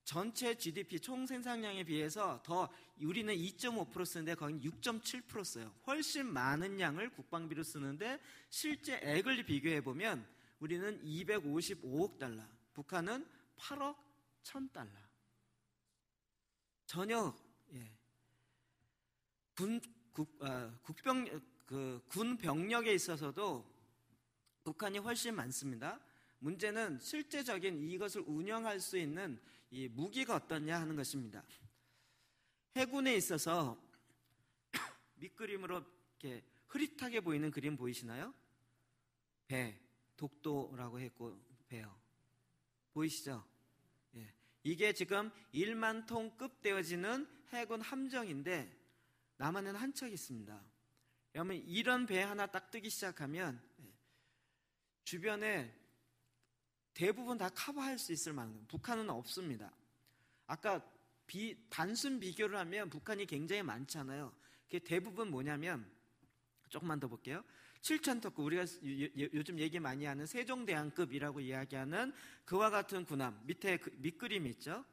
전체 GDP 총생산량에 비해서 우리는 2.5% 쓰는데 거긴 6.7% 써요. 훨씬 많은 양을 국방비로 쓰는데 실제 액을 비교해보면 우리는 255억 달러, 북한은 8억 1,000달러. 전혀 군 병력에 있어서도 북한이 훨씬 많습니다. 문제는 실제적인 이것을 운영할 수 있는 이 무기가 어떠냐 하는 것입니다. 해군에 있어서 밑그림으로 이렇게 흐릿하게 보이는 그림 보이시나요? 배, 독도라고 했고 배요. 보이시죠? 예. 이게 지금 1만 톤급 되어지는 해군 함정인데 남한에는 한 척 있습니다. 그러면 이런 배 하나 딱 뜨기 시작하면 주변에 대부분 다 커버할 수 있을 만큼 북한은 없습니다. 아까 단순 비교를 하면 북한이 굉장히 많잖아요. 그게 대부분 뭐냐면 조금만 더 볼게요. 7,000톤급, 우리가 요즘 얘기 많이 하는 세종대왕급이라고 이야기하는 그와 같은 군함, 밑에 밑그림이 있죠.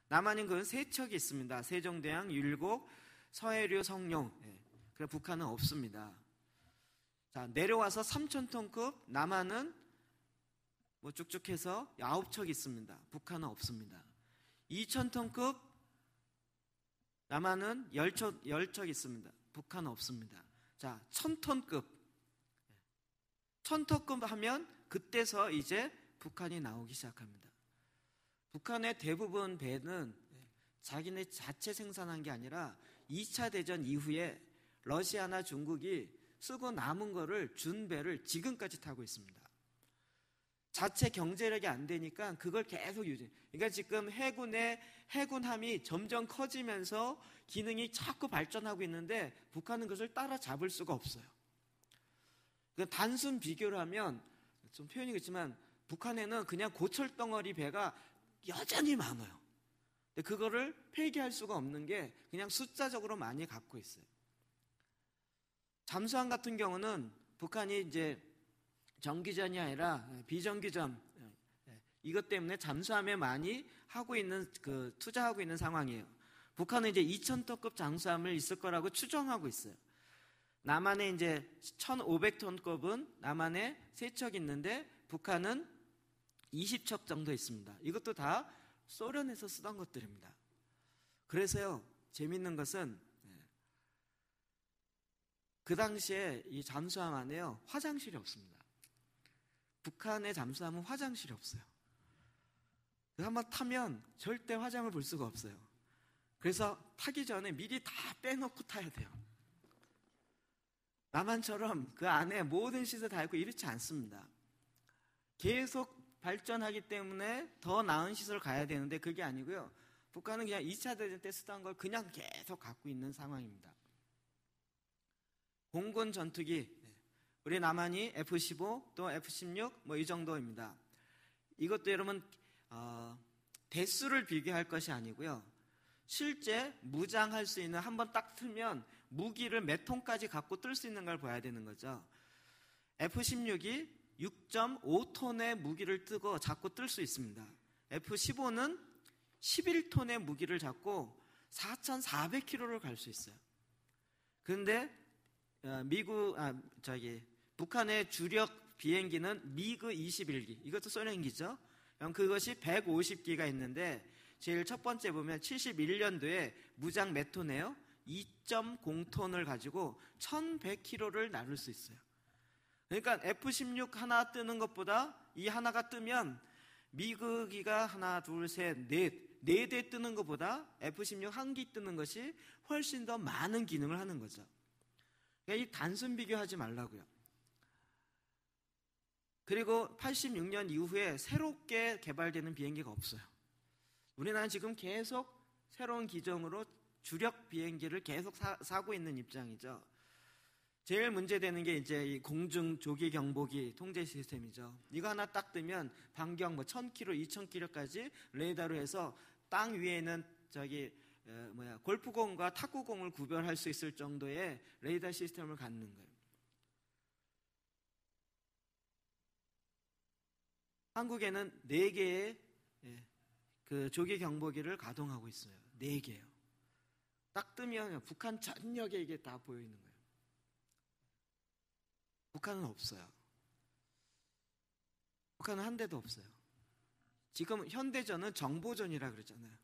남한은 그건 3척이 있습니다. 세종대왕, 율곡, 서해류, 성룡. 그래 북한은 없습니다. 자, 내려와서 3,000톤급, 남한은 뭐 쭉쭉 해서 9척 있습니다. 북한은 없습니다. 2,000톤급, 남한은 10척 있습니다. 북한은 없습니다. 자, 1,000톤급. 1,000톤급 하면 그때서 이제 북한이 나오기 시작합니다. 북한의 대부분 배는 자기네 자체 생산한 게 아니라 2차 대전 이후에 러시아나 중국이 쓰고 남은 거를 준 배를 지금까지 타고 있습니다. 자체 경제력이 안 되니까 그걸 계속 유지. 그러니까 지금 해군함이 점점 커지면서 기능이 자꾸 발전하고 있는데 북한은 그것을 따라잡을 수가 없어요. 그러니까 단순 비교를 하면 좀 표현이 그렇지만 북한에는 그냥 고철덩어리 배가 여전히 많아요. 근데 그거를 폐기할 수가 없는 게 그냥 숫자적으로 많이 갖고 있어요. 잠수함 같은 경우는 북한이 이제 정기전이 아니라 비정기전, 이것 때문에 잠수함에 많이 투자하고 있는 상황이에요. 북한은 이제 2,000톤급 잠수함을 있을 거라고 추정하고 있어요. 남한에 이제 1,500톤급은 남한에 3척 있는데 북한은 20척 정도 있습니다. 이것도 다 소련에서 쓰던 것들입니다. 그래서요, 재밌는 것은 그 당시에 이 잠수함 안에요, 화장실이 없습니다. 북한의 잠수함은 화장실이 없어요. 한번 타면 절대 화장을 볼 수가 없어요. 그래서 타기 전에 미리 다 빼놓고 타야 돼요. 남한처럼 그 안에 모든 시설 다 있고 이렇지 않습니다. 계속 발전하기 때문에 더 나은 시설 가야 되는데 그게 아니고요. 북한은 그냥 2차 대전 때 쓰던 걸 그냥 계속 갖고 있는 상황입니다. 공군 전투기, 우리 남한이 F-15 또 F-16 뭐 이 정도입니다. 이것도 여러분 대수를 비교할 것이 아니고요. 실제 무장할 수 있는, 한번 딱 틀면 무기를 몇 톤까지 갖고 뜰 수 있는 걸 봐야 되는 거죠. F-16이 6.5톤의 무기를 잡고 뜰 수 있습니다. F-15는 11톤의 무기를 잡고 4,400km를 갈 수 있어요. 그런데 북한의 주력 비행기는 미그 21기, 이것도 소련기죠. 그것이 150기가 있는데 제일 첫 번째 보면 71년도에 무장 몇 톤이에요? 2.0톤을 가지고 1,100km를 나를 수 있어요. 그러니까 F-16 하나 뜨는 것보다 이 하나가 뜨면 미그기가 하나, 둘, 셋, 네 대 뜨는 것보다 F-16 한 기 뜨는 것이 훨씬 더 많은 기능을 하는 거죠. 그러니까 이 단순 비교하지 말라고요. 그리고 86년 이후에 새롭게 개발되는 비행기가 없어요. 우리나라는 지금 계속 새로운 기종으로 주력 비행기를 계속 사고 있는 입장이죠. 제일 문제되는 게 이제 이 공중 조기 경보기 통제 시스템이죠. 이거 하나 딱 뜨면 반경 1,000km, 2,000km까지 레이더로 해서 땅 위에는 골프공과 탁구공을 구별할 수 있을 정도의 레이더 시스템을 갖는 거예요. 한국에는 4개의 그 조기 경보기를 가동하고 있어요. 4개요. 딱 뜨면 북한 전역에 이게 다 보여 있는 거예요. 북한은 없어요. 북한은 한 대도 없어요. 지금 현대전은 정보전이라 그러잖아요.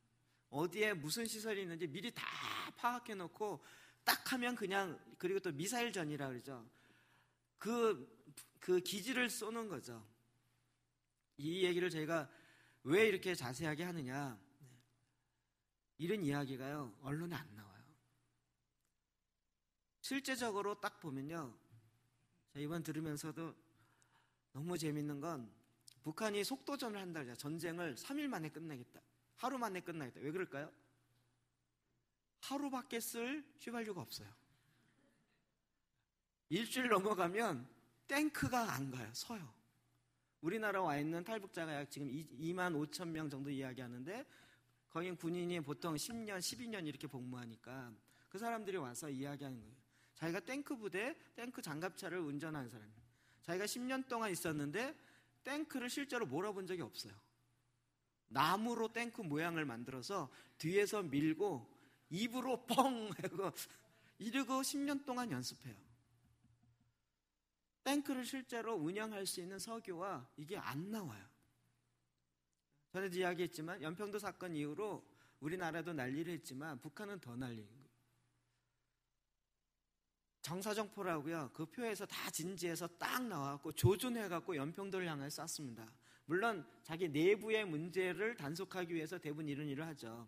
어디에 무슨 시설이 있는지 미리 다 파악해 놓고 딱 하면 그냥, 그리고 또 미사일전이라 그러죠. 그 기지를 쏘는 거죠. 이 얘기를 저희가 왜 이렇게 자세하게 하느냐, 이런 이야기가요 언론에 안 나와요. 실제적으로 딱 보면요, 이번 들으면서도 너무 재밌는 건 북한이 속도전을 한다 그러죠. 전쟁을 3일 만에 끝내겠다, 하루 만에 끝내겠다. 왜 그럴까요? 하루밖에 쓸 휘발유가 없어요. 일주일 넘어가면 탱크가 안 가요. 서요. 우리나라 와 있는 탈북자가 약 지금 2만 5천 명 정도 이야기하는데, 거긴 군인이 보통 10년, 12년 이렇게 복무하니까 그 사람들이 와서 이야기하는 거예요. 자기가 탱크 부대, 탱크 장갑차를 운전하는 사람이에요. 자기가 10년 동안 있었는데 탱크를 실제로 몰아본 적이 없어요. 나무로 탱크 모양을 만들어서 뒤에서 밀고 입으로 뻥 하고 이러고 10년 동안 연습해요. 탱크를 실제로 운영할 수 있는 석유와 이게 안 나와요. 전에도 이야기했지만 연평도 사건 이후로 우리나라도 난리를 했지만 북한은 더 난리인 거예요. 정사정포라고요. 그 표에서 다 진지해서 딱 나와갖고 조준해갖고 연평도를 향해 쐈습니다. 물론 자기 내부의 문제를 단속하기 위해서 대부분 이런 일을 하죠.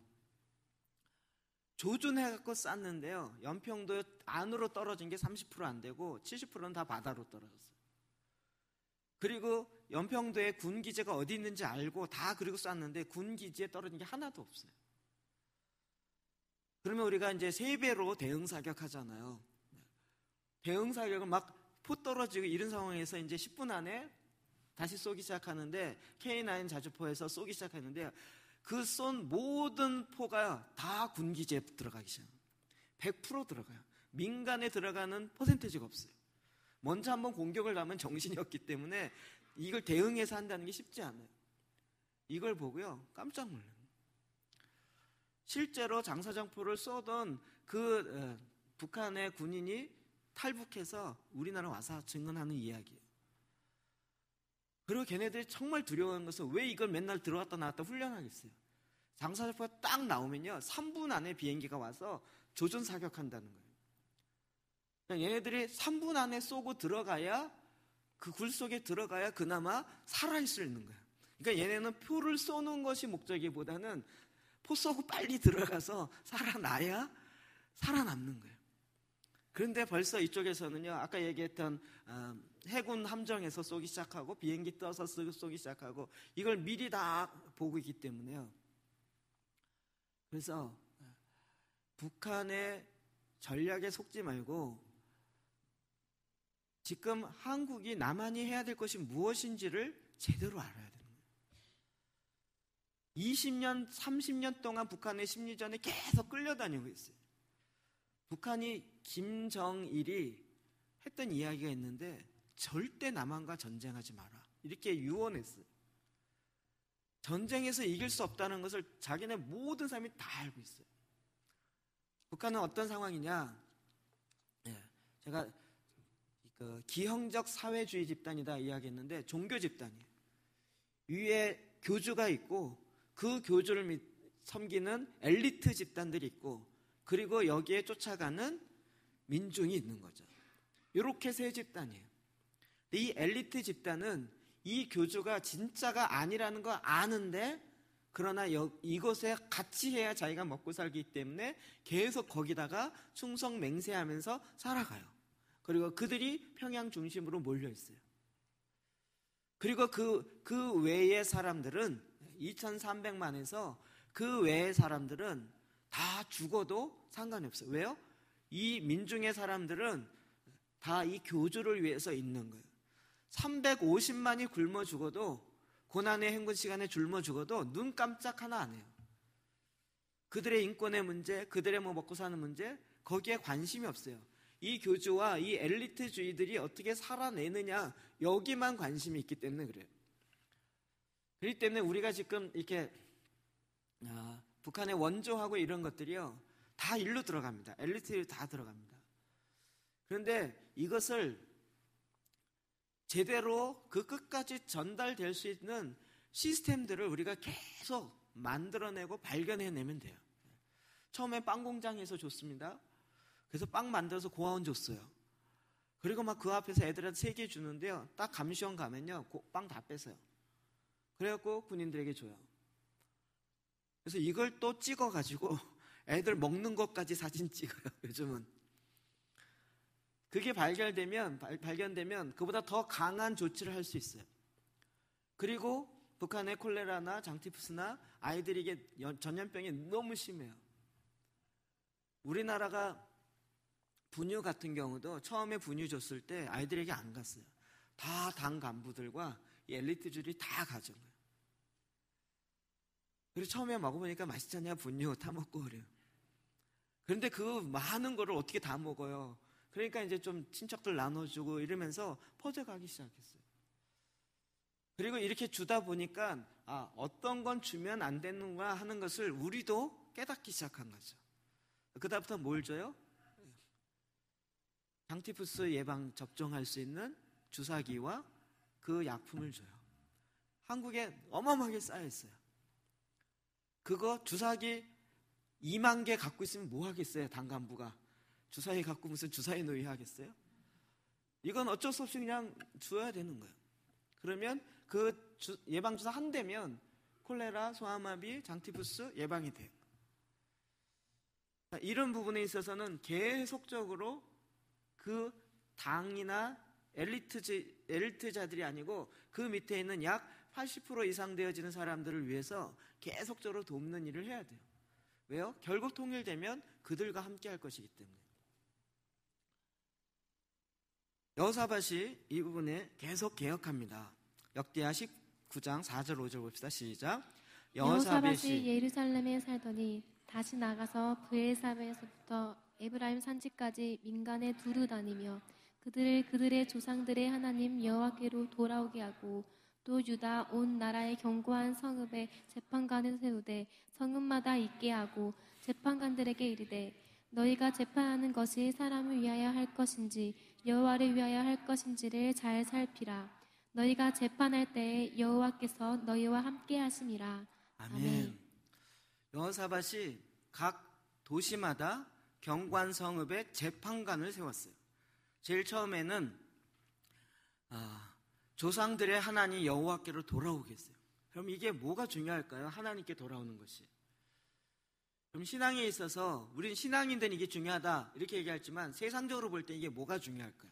조준해갖고 쐈는데요, 연평도 안으로 떨어진 게 30% 안 되고 70%는 다 바다로 떨어졌어요. 그리고 연평도에 군기지가 어디 있는지 알고 다 그리고 쐈는데 군기지에 떨어진 게 하나도 없어요. 그러면 우리가 이제 3배로 대응사격 하잖아요. 대응사격은 막 포 떨어지고 이런 상황에서 이제 10분 안에 다시 쏘기 시작하는데, K9 자주포에서 쏘기 시작했는데 그 쏜 모든 포가 다 군기지에 들어가기 시작합니다. 100% 들어가요. 민간에 들어가는 퍼센테이지가 없어요. 먼저 한번 공격을 하면 정신이 없기 때문에 이걸 대응해서 한다는 게 쉽지 않아요. 이걸 보고요, 깜짝 놀라요. 실제로 장사정포를 쏘던 그 북한의 군인이 탈북해서 우리나라 와서 증언하는 이야기예요. 그리고 걔네들이 정말 두려워하는 것은 왜 이걸 맨날 들어갔다 나왔다 훈련하겠어요. 장사정포가 딱 나오면요, 3분 안에 비행기가 와서 조준 사격한다는 거예요. 그러니까 얘네들이 3분 안에 쏘고 들어가야, 그 굴 속에 들어가야 그나마 살아있을 수 있는 거예요. 그러니까 얘네는 표를 쏘는 것이 목적이보다는 포 쏘고 빨리 들어가서 살아나야 살아남는 거예요. 그런데 벌써 이쪽에서는요, 아까 얘기했던 해군 함정에서 쏘기 시작하고 비행기 떠서 쏘기 시작하고 이걸 미리 다 보고 있기 때문에요. 그래서 북한의 전략에 속지 말고 지금 한국이 남한이 해야 될 것이 무엇인지를 제대로 알아야 돼요. 20년, 30년 동안 북한의 심리전에 계속 끌려다니고 있어요. 북한이 김정일이 했던 이야기가 있는데, 절대 남한과 전쟁하지 마라, 이렇게 유언했어요. 전쟁에서 이길 수 없다는 것을 자기네 모든 사람이 다 알고 있어요. 북한은 어떤 상황이냐, 제가 기형적 사회주의 집단이다 이야기했는데 종교 집단이에요. 위에 교주가 있고 그 교주를 섬기는 엘리트 집단들이 있고, 그리고 여기에 쫓아가는 민중이 있는 거죠. 이렇게 세 집단이에요. 이 엘리트 집단은 이 교주가 진짜가 아니라는 거 아는데, 그러나 이곳에 같이 해야 자기가 먹고 살기 때문에 계속 거기다가 충성 맹세하면서 살아가요. 그리고 그들이 평양 중심으로 몰려 있어요. 그리고 그 외의 사람들은 2,300만에서 그 외의 사람들은 다 죽어도 상관이 없어요. 왜요? 이 민중의 사람들은 다 이 교주를 위해서 있는 거예요. 350만이 굶어 죽어도, 고난의 행군 시간에 굶어 죽어도 눈 깜짝 하나 안 해요. 그들의 인권의 문제, 그들의 먹고 사는 문제, 거기에 관심이 없어요. 이 교주와 이 엘리트주의들이 어떻게 살아내느냐, 여기만 관심이 있기 때문에 그래요. 그렇기 때문에 우리가 지금 이렇게 북한의 원조하고 이런 것들이요, 다 일로 들어갑니다. 엘리트들이 다 들어갑니다. 그런데 이것을 제대로 그 끝까지 전달될 수 있는 시스템들을 우리가 계속 만들어내고 발견해내면 돼요. 처음에 빵 공장에서 줬습니다. 그래서 빵 만들어서 고아원 줬어요. 그리고 막 그 앞에서 애들한테 3개 주는데요, 딱 감시원 가면요, 빵 다 뺏어요. 그래갖고 군인들에게 줘요. 그래서 이걸 또 찍어가지고 애들 먹는 것까지 사진 찍어요, 요즘은. 그게 발견되면 그보다 더 강한 조치를 할 수 있어요. 그리고 북한의 콜레라나 장티푸스나 아이들에게 전염병이 너무 심해요. 우리나라가 분유 같은 경우도 처음에 분유 줬을 때 아이들에게 안 갔어요. 다 당 간부들과 엘리트들이 다 가진 거예요. 그래서 처음에 먹어보니까 맛있잖냐, 분유 다 먹고 그래요. 그런데 그 많은 거를 어떻게 다 먹어요? 그러니까 이제 좀 친척들 나눠주고 이러면서 퍼져가기 시작했어요. 그리고 이렇게 주다 보니까 어떤 건 주면 안 되는구나 하는 것을 우리도 깨닫기 시작한 거죠. 그다음부터 뭘 줘요? 장티푸스 예방 접종할 수 있는 주사기와 그 약품을 줘요. 한국에 어마어마하게 쌓여 있어요. 그거 주사기 2만 개 갖고 있으면 뭐 하겠어요? 당 간부가 주사기 갖고 무슨 주사위 놀이 하겠어요? 이건 어쩔 수 없이 그냥 줘야 되는 거예요. 그러면 그 예방주사 한 대면 콜레라, 소아마비, 장티푸스 예방이 돼요. 이런 부분에 있어서는 계속적으로 그 당이나 엘리트자들이 아니고 그 밑에 있는 약 80% 이상 되어지는 사람들을 위해서 계속적으로 돕는 일을 해야 돼요. 왜요? 결국 통일되면 그들과 함께 할 것이기 때문에. 여호사밧이 이 부분에 계속 개혁합니다. 역대하 19장 4절 5절 봅시다. 시작. 여호사밧이 예루살렘에 살더니 다시 나가서 브엘사베에서부터 에브라임 산지까지 민간에 두루 다니며 그들의 조상들의 하나님 여호와께로 돌아오게 하고 또 유다 온 나라의 견고한 성읍에 재판관을 세우되 성읍마다 있게 하고 재판관들에게 이르되 너희가 재판하는 것이 사람을 위하여 할 것인지 여호와를 위하여 할 것인지를 잘 살피라. 너희가 재판할 때에 여호와께서 너희와 함께 하심이라. 아멘. 여호사밧이 각 도시마다 경관 성읍에 재판관을 세웠어요. 제일 처음에는 조상들의 하나님 여호와께로 돌아오게 했어요. 그럼 이게 뭐가 중요할까요? 하나님께 돌아오는 것이. 그럼 신앙에 있어서 우린 신앙인들은 이게 중요하다 이렇게 얘기하지만 세상적으로 볼 때 이게 뭐가 중요할까요?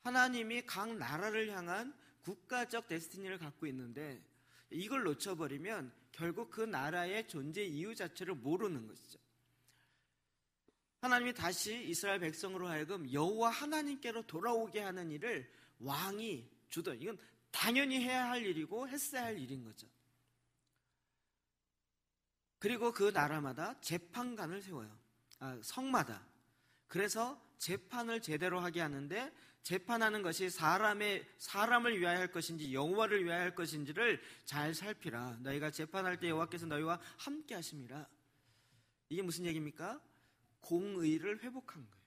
하나님이 각 나라를 향한 국가적 데스티니를 갖고 있는데 이걸 놓쳐버리면 결국 그 나라의 존재 이유 자체를 모르는 것이죠. 하나님이 다시 이스라엘 백성으로 하여금 여호와 하나님께로 돌아오게 하는 일을 왕이 주던, 이건 당연히 해야 할 일이고 했어야 할 일인 거죠. 그리고 그 나라마다 재판관을 세워요. 성마다. 그래서 재판을 제대로 하게 하는데 재판하는 것이 사람을 위하여 할 것인지 여호와를 위하여 할 것인지를 잘 살피라. 너희가 재판할 때 여호와께서 너희와 함께 하심이라. 이게 무슨 얘기입니까? 공의를 회복한 거예요.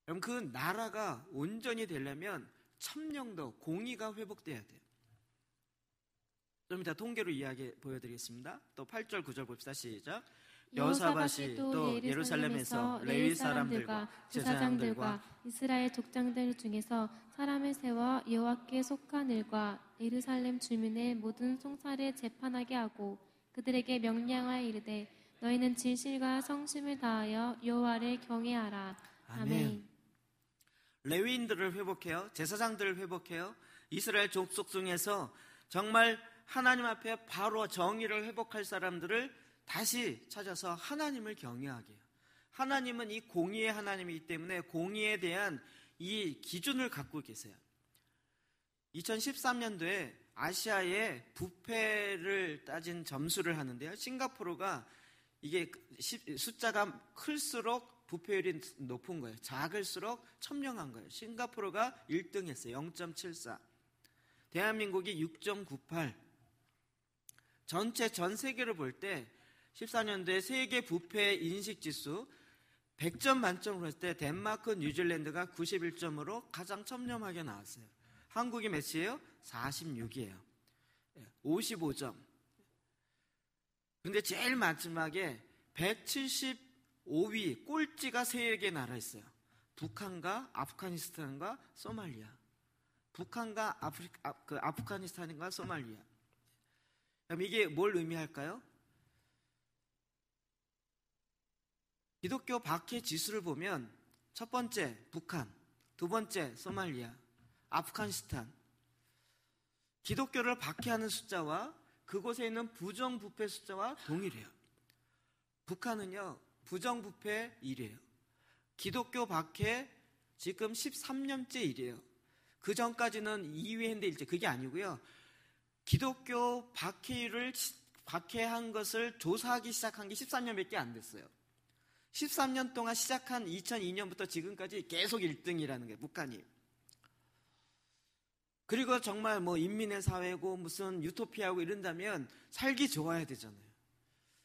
그럼 그 나라가 온전히 되려면 천명도 공의가 회복돼야 돼요. 좀 이따 통계로 이야기 보여드리겠습니다. 또 8절 9절 봅시다. 시작. 여호사밧이 또 예루살렘에서 레위 사람들과 제사장들과 이스라엘 족장들 중에서 사람을 세워 여호와께 속한 일과 예루살렘 주민의 모든 송사를 재판하게 하고 그들에게 명령하여 이르되 너희는 진실과 성심을 다하여 여호와를 경외하라. 아멘. 레위인들을 회복해요. 제사장들을 회복해요. 이스라엘 족속 중에서 정말 하나님 앞에 바로 정의를 회복할 사람들을 다시 찾아서 하나님을 경외하게 해요. 하나님은 이 공의의 하나님이기 때문에 공의에 대한 이 기준을 갖고 계세요. 2013년도에 아시아의 부패를 따진 점수를 하는데요. 싱가포르가 이게 숫자가 클수록 부패율이 높은 거예요. 작을수록 천명한 거예요. 싱가포르가 1등 했어요. 0.74. 대한민국이 6.98. 전 세계를 볼 때 14년도에 세계 부패 인식 지수 100점 만점으로 했을 때 덴마크, 뉴질랜드가 91점으로 가장 첨렴하게 나왔어요. 한국이 몇이에요? 46이에요. 55점. 근데 제일 마지막에 175위 꼴찌가 3개 나라 있어요. 북한과 아프가니스탄과 소말리아. 북한과 아프가니스탄과 소말리아. 그럼 이게 뭘 의미할까요? 기독교 박해 지수를 보면 첫 번째 북한, 두 번째 소말리아, 아프가니스탄. 기독교를 박해하는 숫자와 그곳에 있는 부정부패 숫자와 동일해요. 북한은요, 부정부패 1위에요. 기독교 박해 지금 13년째 일이에요. 그 전까지는 2위 했는데 일제 그게 아니고요. 기독교 박해한 것을 조사하기 시작한 게 13년밖에 안 됐어요. 13년 동안 시작한 2002년부터 지금까지 계속 1등이라는 게 북한이. 그리고 정말 뭐 인민의 사회고 무슨 유토피아고 이런다면 살기 좋아야 되잖아요.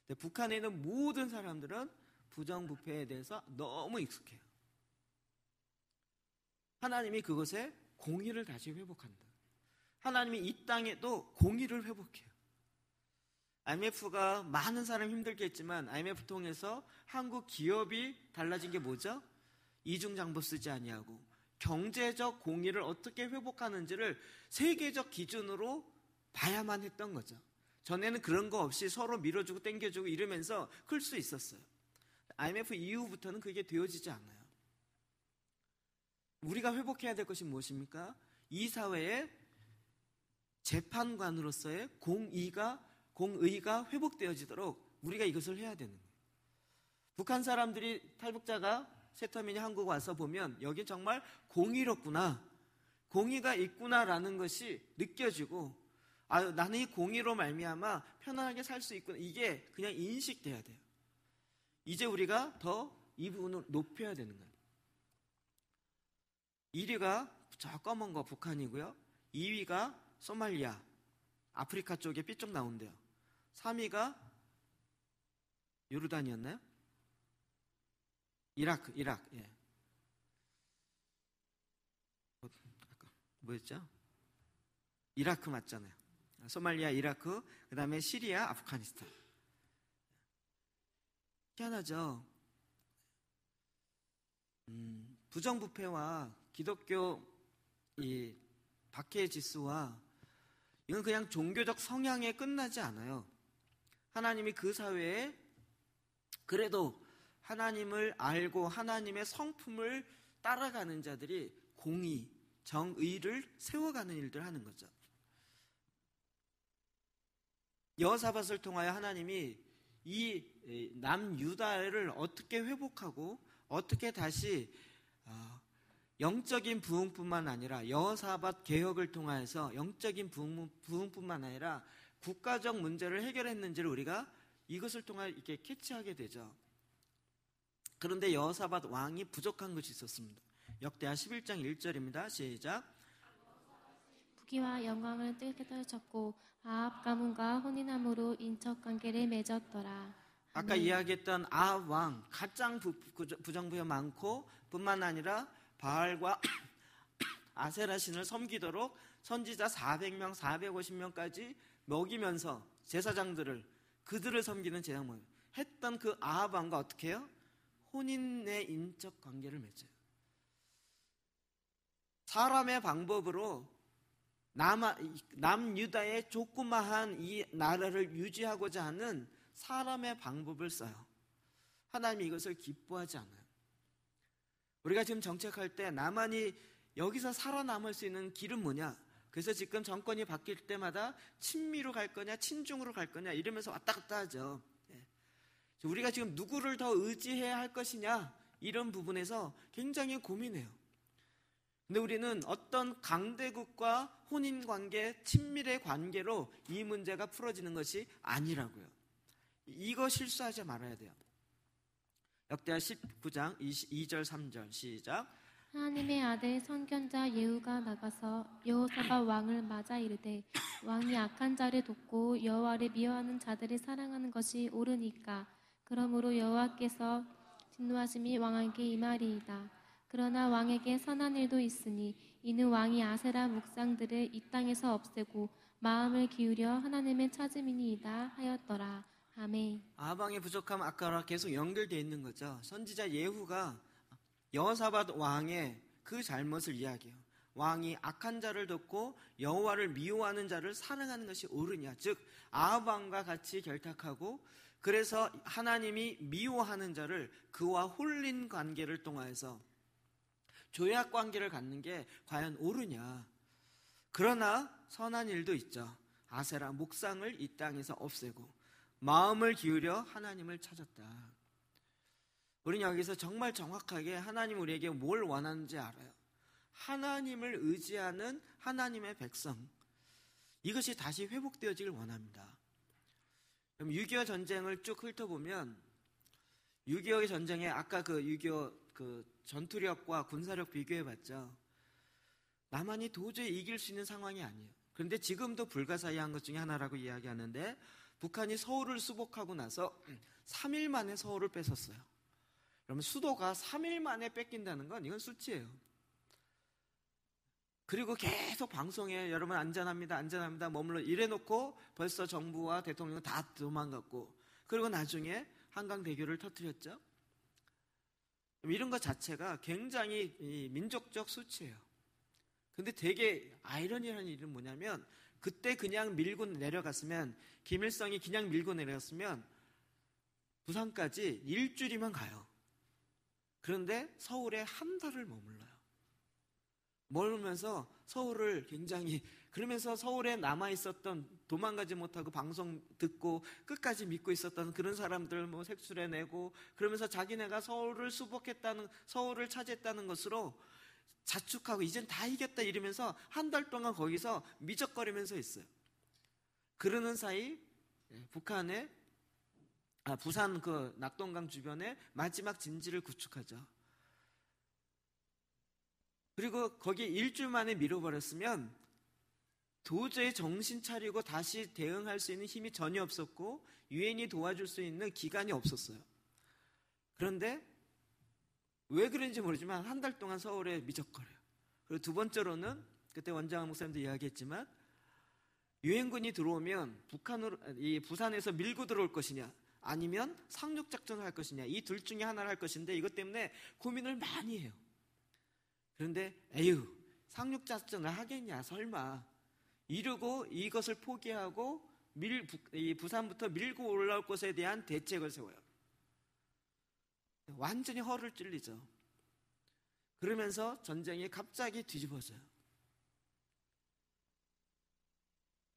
근데 북한에 있는 모든 사람들은 부정부패에 대해서 너무 익숙해요. 하나님이 그곳에 공의를 다시 회복한다. 하나님이 이 땅에도 공의를 회복해요. IMF가 많은 사람 힘들게 했지만 IMF 통해서 한국 기업이 달라진 게 뭐죠? 이중장부 쓰지 아니하고 경제적 공의를 어떻게 회복하는지를 세계적 기준으로 봐야만 했던 거죠. 전에는 그런 거 없이 서로 밀어주고 땡겨주고 이러면서 클 수 있었어요. IMF 이후부터는 그게 되어지지 않아요. 우리가 회복해야 될 것이 무엇입니까? 이 사회에 재판관으로서의 공의가 회복되어지도록 우리가 이것을 해야 되는 거예요. 북한 사람들이 탈북자가 세터민이 한국 와서 보면 여기 정말 공의롭구나, 공의가 있구나라는 것이 느껴지고 나는 이 공의로 말미암아 편안하게 살 수 있구나, 이게 그냥 인식돼야 돼요. 이제 우리가 더 이 부분을 높여야 되는 거예요. 1위가 저 검은 거 북한이고요. 2위가 소말리아, 아프리카 쪽에 삐쪽 나온대요. 3위가 요르단이었나요? 이라크. 예. 뭐였죠? 이라크 맞잖아요. 소말리아, 이라크, 그 다음에 시리아, 아프가니스탄. 희한하죠? 부정부패와 기독교 이 박해 지수와 이건 그냥 종교적 성향에 끝나지 않아요. 하나님이 그 사회에 그래도 하나님을 알고 하나님의 성품을 따라가는 자들이 공의, 정의를 세워가는 일들을 하는 거죠. 여호사밧을 통하여 하나님이 이 남유다를 어떻게 회복하고 어떻게 다시 영적인 부흥뿐만 아니라 여호사밧 개혁을 통하여서 영적인 부흥뿐만 아니라 국가적 문제를 해결했는지를 우리가 이것을 통해 이렇게 캐치하게 되죠. 그런데 여호사밧 왕이 부족한 것이 있었습니다. 역대하 11장 1절입니다. 시작. 부귀와 영광을 뜨게 떨쳤고 아합 가문과 혼인함으로 인척 관계를 맺었더라. 아까 이야기했던 아합 왕 가장 부정부여 많고 뿐만 아니라 바알과 아세라 신을 섬기도록 선지자 400명, 450명까지 먹이면서 제사장들을 그들을 섬기는 제사장을 했던 그 아합 왕과 어떻게 해요? 혼인의 인적 관계를 맺어요. 사람의 방법으로 남유다의 조그마한 이 나라를 유지하고자 하는 사람의 방법을 써요. 하나님이 이것을 기뻐하지 않아요. 우리가 지금 정책할 때 나만이 여기서 살아남을 수 있는 길은 뭐냐? 그래서 지금 정권이 바뀔 때마다 친미로 갈 거냐 친중으로 갈 거냐 이러면서 왔다 갔다 하죠. 우리가 지금 누구를 더 의지해야 할 것이냐 이런 부분에서 굉장히 고민해요. 근데 우리는 어떤 강대국과 혼인관계, 친밀의 관계로 이 문제가 풀어지는 것이 아니라고요. 이거 실수하지 말아야 돼요. 역대하 19장 2절 3절 시작. 하나님의 아들 선견자 예후가 나가서 여호사밧 왕을 맞아 이르되 왕이 악한 자를 돕고 여호와를 미워하는 자들을 사랑하는 것이 옳으니까 그러므로 여호와께서 진노하심이 왕에게 임하리이다. 그러나 왕에게 선한 일도 있으니 이는 왕이 아세라 묵상들을 이 땅에서 없애고 마음을 기울여 하나님을 찾음이니이다 하였더라. 아멘. 아방의 부족함 아까랑 계속 연결되어 있는 거죠. 선지자 예후가 여호사밧 왕의 그 잘못을 이야기해요. 왕이 악한 자를 돕고 여호와를 미워하는 자를 사랑하는 것이 옳으냐, 즉 아합 왕과 같이 결탁하고 그래서 하나님이 미워하는 자를 그와 홀린 관계를 통하여서 조약 관계를 갖는 게 과연 옳으냐. 그러나 선한 일도 있죠. 아세라 목상을 이 땅에서 없애고 마음을 기울여 하나님을 찾았다. 우리는 여기서 정말 정확하게 하나님 우리에게 뭘 원하는지 알아요. 하나님을 의지하는 하나님의 백성, 이것이 다시 회복되어지길 원합니다. 그럼 6.25 전쟁을 쭉 훑어보면 6.25 전쟁에 아까 그 6.25 전투력과 군사력 비교해봤죠. 남한이 도저히 이길 수 있는 상황이 아니에요. 그런데 지금도 불가사의한 것 중에 하나라고 이야기하는데, 북한이 서울을 수복하고 나서 3일 만에 서울을 뺏었어요. 그러면 수도가 3일 만에 뺏긴다는 건 이건 수치예요. 그리고 계속 방송에 여러분 안전합니다, 안전합니다 머물러 이래놓고 벌써 정부와 대통령은 다 도망갔고, 그리고 나중에 한강대교를 터뜨렸죠. 이런 것 자체가 굉장히 민족적 수치예요. 근데 되게 아이러니한 일은 뭐냐면, 그때 그냥 밀고 내려갔으면, 김일성이 그냥 밀고 내려갔으면 부산까지 일주일이면 가요. 그런데 서울에 한 달을 머물러요. 머물면서 서울을 굉장히, 그러면서 서울에 남아있었던, 도망가지 못하고 방송 듣고 끝까지 믿고 있었던 그런 사람들 뭐 색출해내고, 그러면서 자기네가 서울을 수복했다는, 서울을 차지했다는 것으로 자축하고 이젠 다 이겼다 이러면서 한 달 동안 거기서 미적거리면서 있어요. 그러는 사이 북한의 부산 그 낙동강 주변에 마지막 진지를 구축하죠. 그리고 거기 일주일 만에 밀어버렸으면 도저히 정신 차리고 다시 대응할 수 있는 힘이 전혀 없었고, 유엔이 도와줄 수 있는 기간이 없었어요. 그런데 왜 그런지 모르지만 한 달 동안 서울에 미적거려요. 그리고 두 번째로는, 그때 원장한 목사님도 이야기했지만, 유엔군이 들어오면 이 부산에서 밀고 들어올 것이냐, 아니면 상륙작전을 할 것이냐, 이 둘 중에 하나를 할 것인데, 이것 때문에 고민을 많이 해요. 그런데 에휴, 상륙작전을 하겠냐 설마 이러고 이것을 포기하고 이 부산부터 밀고 올라올 것에 대한 대책을 세워요. 완전히 허를 찔리죠. 그러면서 전쟁이 갑자기 뒤집어져요.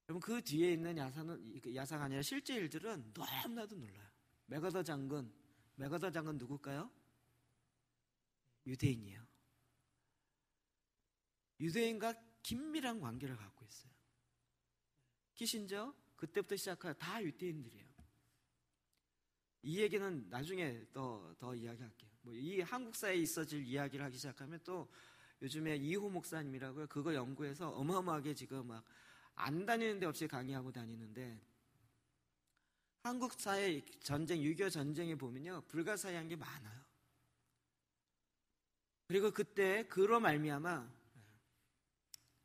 여러분, 그 뒤에 있는 야사가 아니라 실제 일들은 너무나도 놀라요. 맥어더 장군 누굴까요? 유대인이에요. 유대인과 긴밀한 관계를 갖고 있어요. 키신저 그때부터 시작하여 다 유대인들이에요. 이 얘기는 나중에 더 이야기할게요. 이 한국사에 있어질 이야기를 하기 시작하면 또 요즘에 이호 목사님이라고요. 그거 연구해서 어마어마하게 지금 막 안 다니는 데 없이 강의하고 다니는데, 한국사의 전쟁, 6.25 전쟁에 보면요, 불가사의한 게 많아요. 그리고 그때 그로 말미암아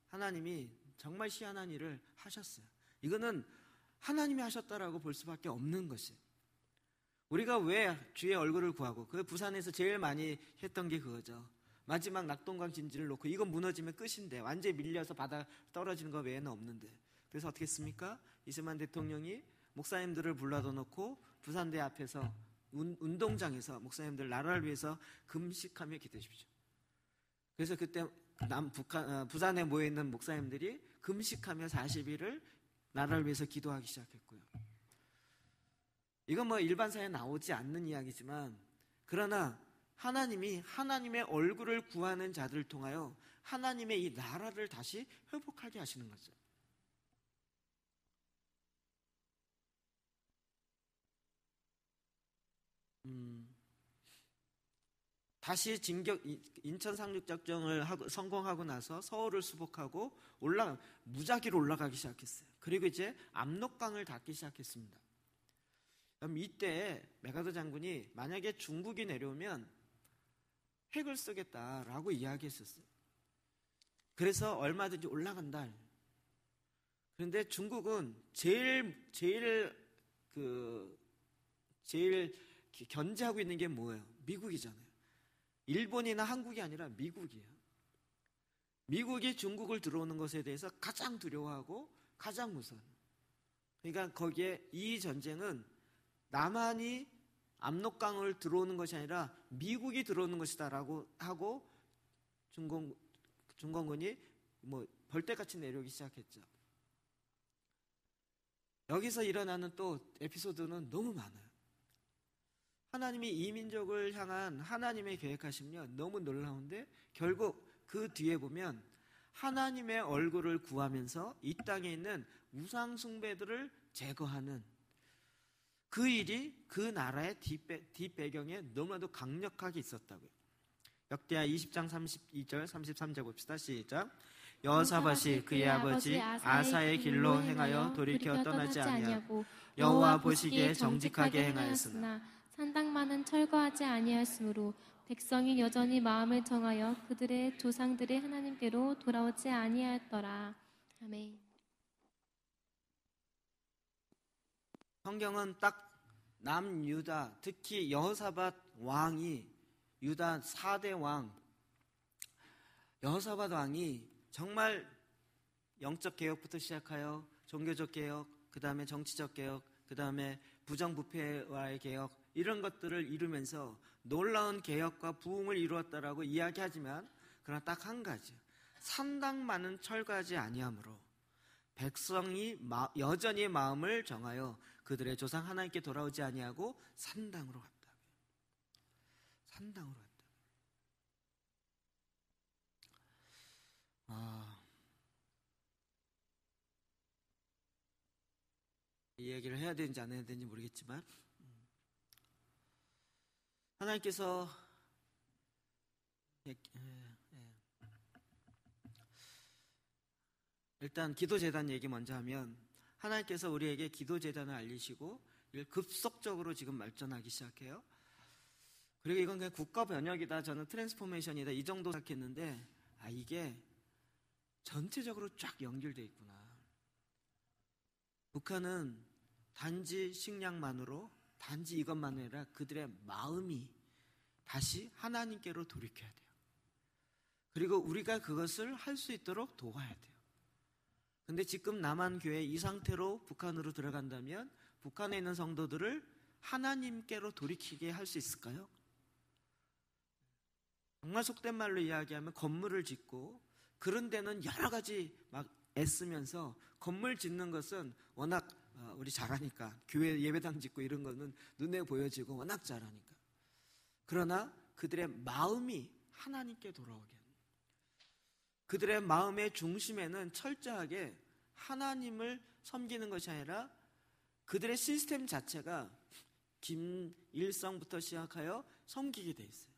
하나님이 정말 희한한 일을 하셨어요. 이거는 하나님이 하셨다라고 볼 수밖에 없는 것이에요. 우리가 왜 주의 얼굴을 구하고, 그 부산에서 제일 많이 했던 게 그거죠. 마지막 낙동강 진지를 놓고 이건 무너지면 끝인데, 완전히 밀려서 바다 떨어지는 거 외에는 없는데, 그래서 어떻게 했습니까? 이승만 대통령이 목사님들을 불러다 놓고 부산대 앞에서 운동장에서 목사님들 나라를 위해서 금식하며 기도해 주십시오. 그래서 그때 부산에 모여있는 목사님들이 금식하며 40일을 나라를 위해서 기도하기 시작했고요. 이건 일반사에 나오지 않는 이야기지만, 그러나 하나님이 하나님의 얼굴을 구하는 자들을 통하여 하나님의 이 나라를 다시 회복하게 하시는 거죠. 다시 인천 상륙작전을 성공하고 나서 서울을 수복하고 무작위로 올라가기 시작했어요. 그리고 이제 압록강을 닫기 시작했습니다. 그럼 이때 맥아더 장군이 만약에 중국이 내려오면 핵을 쓰겠다라고 이야기했었어요. 그래서 얼마든지 올라간다. 그런데 중국은 제일 견제하고 있는 게 뭐예요? 미국이잖아요. 일본이나 한국이 아니라 미국이에요. 미국이 중국을 들어오는 것에 대해서 가장 두려워하고 가장 무서워요. 그러니까 거기에 이 전쟁은 남한이 압록강을 들어오는 것이 아니라 미국이 들어오는 것이다라고 하고 중공군이 벌떼같이 내려오기 시작했죠. 여기서 일어나는 또 에피소드는 너무 많아요. 하나님이 이 민족을 향한 하나님의 계획하심요 너무 놀라운데, 결국 그 뒤에 보면 하나님의 얼굴을 구하면서 이 땅에 있는 우상 숭배들을 제거하는 그 일이 그 나라의 뒷배경에 너무나도 강력하게 있었다고요. 역대하 20장 32절 33절 봅시다. 시작. 여호사밧이 그의 아버지 아사의 길로 행하여 돌이켜 떠나지 아니하고 여호와 보시기에 정직하게 행하였으나 산당만은 철거하지 아니하였으므로 백성이 여전히 마음을 정하여 그들의 조상들의 하나님께로 돌아오지 아니하였더라. 아멘. 성경은 딱 남유다, 특히 여호사밧 왕이, 유다 4대 왕 여호사밧 왕이 정말 영적 개혁부터 시작하여 종교적 개혁, 그 다음에 정치적 개혁, 그 다음에 부정부패와의 개혁, 이런 것들을 이루면서 놀라운 개혁과 부흥을 이루었다라고 이야기하지만, 그러나 딱 한 가지, 산당만은 철거하지 아니하므로 백성이 여전히 마음을 정하여 그들의 조상 하나님께 돌아오지 아니하고 산당으로 갔다. 산당으로 갔다. 이 얘기를 해야 되는지 안 해야 되는지 모르겠지만, 하나님께서 일단 기도재단 얘기 먼저 하면, 하나님께서 우리에게 기도재단을 알리시고 이를 급속적으로 지금 발전하기 시작해요. 그리고 이건 그냥 국가 번역이다, 저는 트랜스포메이션이다, 이 정도 생각했는데, 이게 전체적으로 쫙 연결되어 있구나. 북한은 단지 식량만으로, 단지 이것만이 아니라 그들의 마음이 다시 하나님께로 돌이켜야 돼요. 그리고 우리가 그것을 할 수 있도록 도와야 돼요. 근데 지금 남한교회 이 상태로 북한으로 들어간다면 북한에 있는 성도들을 하나님께로 돌이키게 할 수 있을까요? 정말 속된 말로 이야기하면 건물을 짓고, 그런 데는 여러 가지 막 애쓰면서, 건물 짓는 것은 워낙 우리 잘하니까, 교회 예배당 짓고 이런 거는 눈에 보여지고 워낙 잘하니까. 그러나 그들의 마음이 하나님께 돌아오게 합니다. 그들의 마음의 중심에는 철저하게 하나님을 섬기는 것이 아니라 그들의 시스템 자체가 김일성부터 시작하여 섬기게 돼 있어요.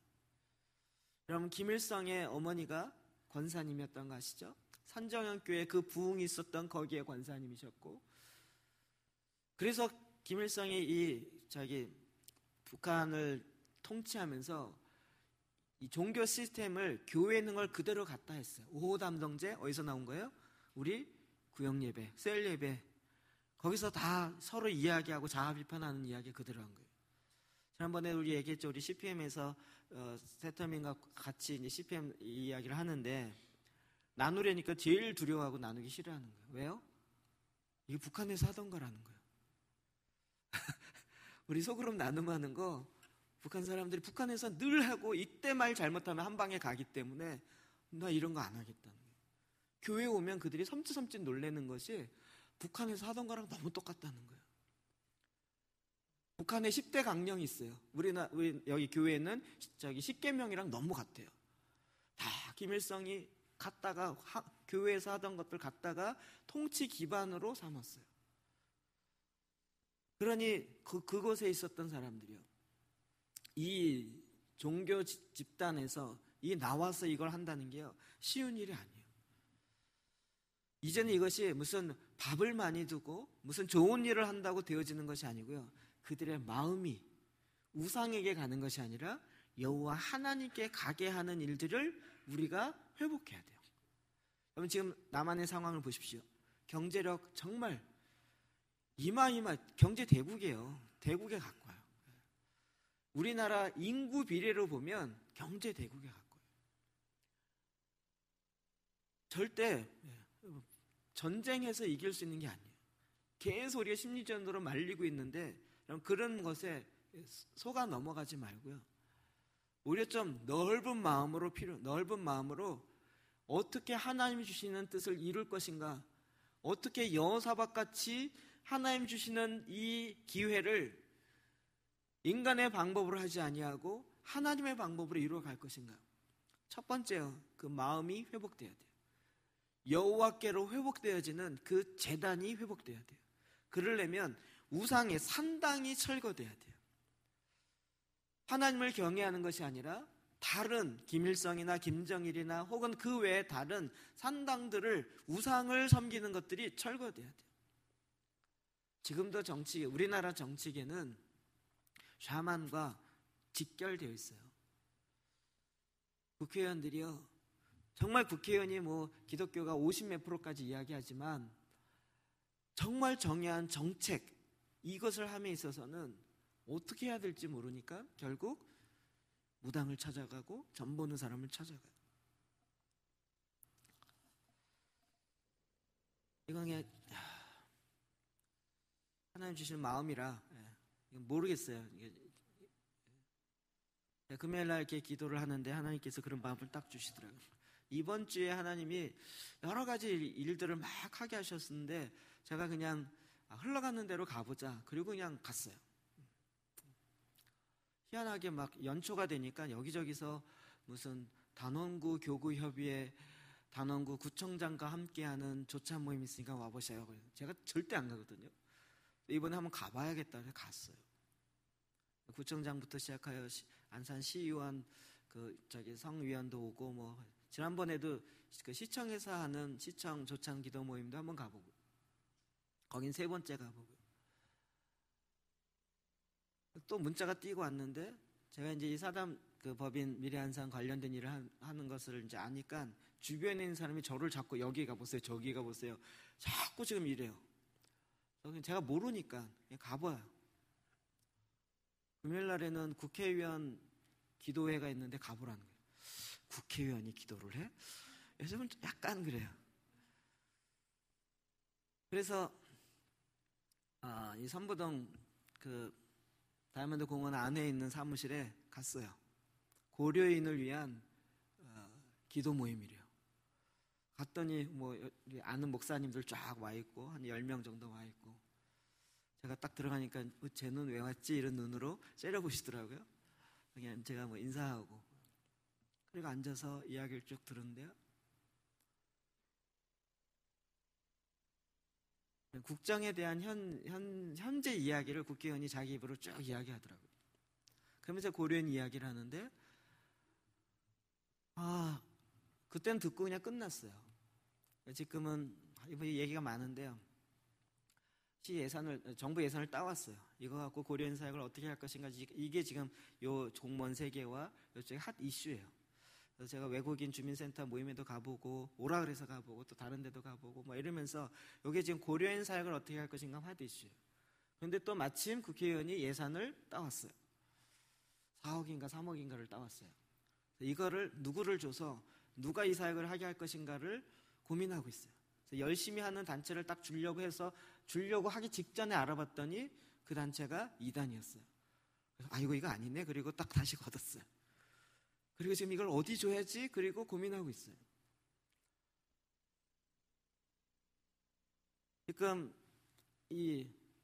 여러분, 김일성의 어머니가 권사님이었던 거 아시죠? 산정형교회 그 부흥이 있었던 거기에 권사님이셨고, 그래서 김일성이 북한을 통치하면서 이 종교 시스템을 교회 있는 걸 그대로 갖다 했어요. 5호 담성제 어디서 나온 거예요? 우리 구역예배, 셀예배, 거기서 다 서로 이야기하고 자아 비판하는 이야기 그대로 한 거예요. 지난번에 우리 얘기했죠. 우리 CPM에서 세터민과 같이 이제 CPM 이야기를 하는데, 나누려니까 제일 두려워하고 나누기 싫어하는 거예요. 왜요? 이게 북한에서 하던 거라는 거예요. 우리 속으로 나눔하는 거 북한 사람들이 북한에서 늘 하고, 이때 말 잘못하면 한 방에 가기 때문에 나 이런 거 안 하겠다는 거예요. 교회 오면 그들이 섬찟섬찟 놀라는 것이 북한에서 하던 거랑 너무 똑같다는 거예요. 북한에 10대 강령이 있어요. 우리 여기 교회는 10계명이랑 너무 같아요. 다 김일성이 갖다가 교회에서 하던 것들 갖다가 통치 기반으로 삼았어요. 그러니 그곳에 있었던 사람들이요, 이 종교 집단에서 나와서 이걸 한다는 게요, 쉬운 일이 아니에요. 이제는 이것이 무슨 밥을 많이 두고 무슨 좋은 일을 한다고 되어지는 것이 아니고요, 그들의 마음이 우상에게 가는 것이 아니라 여호와 하나님께 가게 하는 일들을 우리가 회복해야 돼요. 여러분, 지금 남한의 상황을 보십시오. 경제력 정말 이마이마 경제 대국이에요. 대국에 가까워요. 우리나라 인구 비례로 보면 경제 대국에 가까워요. 절대 전쟁해서 이길 수 있는 게 아니에요. 개소리에 심리전으로 말리고 있는데, 그런 것에 속아 넘어가지 말고요, 오히려 좀 넓은 마음으로 어떻게 하나님이 주시는 뜻을 이룰 것인가, 어떻게 여호사밧 같이 하나님 주시는 이 기회를 인간의 방법으로 하지 아니하고 하나님의 방법으로 이루어갈 것인가. 첫 번째요, 그 마음이 회복돼야 돼요. 여호와께로 회복되어지는 그 제단이 회복돼야 돼요. 그러려면 우상의 산당이 철거돼야 돼요. 하나님을 경외하는 것이 아니라 다른 김일성이나 김정일이나 혹은 그 외에 다른 산당들을, 우상을 섬기는 것들이 철거돼야 돼요. 지금도 우리나라 정치계는 샤만과 직결되어 있어요. 국회의원들이요, 정말 국회의원이 기독교가 50몇 %까지 이야기하지만 정말 정의한 정책, 이것을 함에 있어서는 어떻게 해야 될지 모르니까 결국 무당을 찾아가고 점 보는 사람을 찾아가요. 이건 하나님 주시는 마음이라 모르겠어요. 금요일날 이렇게 기도를 하는데 하나님께서 그런 마음을 딱 주시더라고요. 이번 주에 하나님이 여러 가지 일들을 막 하게 하셨는데 제가 그냥 흘러가는 대로 가보자, 그리고 그냥 갔어요. 희한하게 막 연초가 되니까 여기저기서 무슨 단원구 교구협의회, 단원구 구청장과 함께하는 조차 모임 있으니까 와보세요. 제가 절대 안 가거든요. 이번에 한번 가봐야겠다 해서 갔어요. 구청장부터 시작하여 안산 시의원, 성위원도 오고, 지난번에도 그 시청에서 하는 시청 조찬 기도 모임도 한번 가보고, 거긴 3번째 가보고, 또 문자가 뛰고 왔는데 제가 이제 이 사담 법인 미래한산 관련된 일을 하는 것을 이제 아니까 주변에 있는 사람이 저를 자꾸 여기 가보세요, 저기 가보세요, 자꾸 지금 이래요. 제가 모르니까 가봐요. 금요일 날에는 국회의원 기도회가 있는데 가보라는 거예요. 국회의원이 기도를 해? 요즘은 약간 그래요. 그래서 이 선부동 다이아몬드 공원 안에 있는 사무실에 갔어요. 고려인을 위한 기도 모임이래요. 갔더니 우리 아는 목사님들 쫙 와 있고 한 10명 정도 와 있고, 제가 딱 들어가니까 쟤는 왜 왔지? 이런 눈으로 째려보시더라고요. 그냥 제가 인사하고, 그리고 앉아서 이야기를 쭉 들었는데요, 국정에 대한 현재 이야기를 국회의원이 자기 입으로 쭉 이야기하더라고요. 그러면서 고려인 이야기를 하는데 그때는 듣고 그냥 끝났어요. 지금은 얘기가 많은데요, 정부 예산을 따왔어요. 이거 갖고 고려인 사역을 어떻게 할 것인가, 이게 지금 요 공무원 세계와 이쪽에 핫 이슈예요. 그래서 제가 외국인 주민센터 모임에도 가보고, 오라 그래서 가보고, 또 다른 데도 가보고 이러면서 이게 지금 고려인 사역을 어떻게 할 것인가 핫 이슈예요. 그런데 또 마침 국회의원이 예산을 따왔어요. 4억인가 3억인가를 따왔어요. 이거를 누구를 줘서 누가 이 사역을 하게 할 것인가를 고민하고 있어요. 그래서 열심히 하는 단체를 딱 주려고 하기 직전에 알아봤더니 그 단체가 이단이었어요. 그래서 이거 아니네. 그리고 딱 다시 걷었어요. 그리고 지금 이걸 어디 줘야지? 그리고 고민하고 있어요. 지금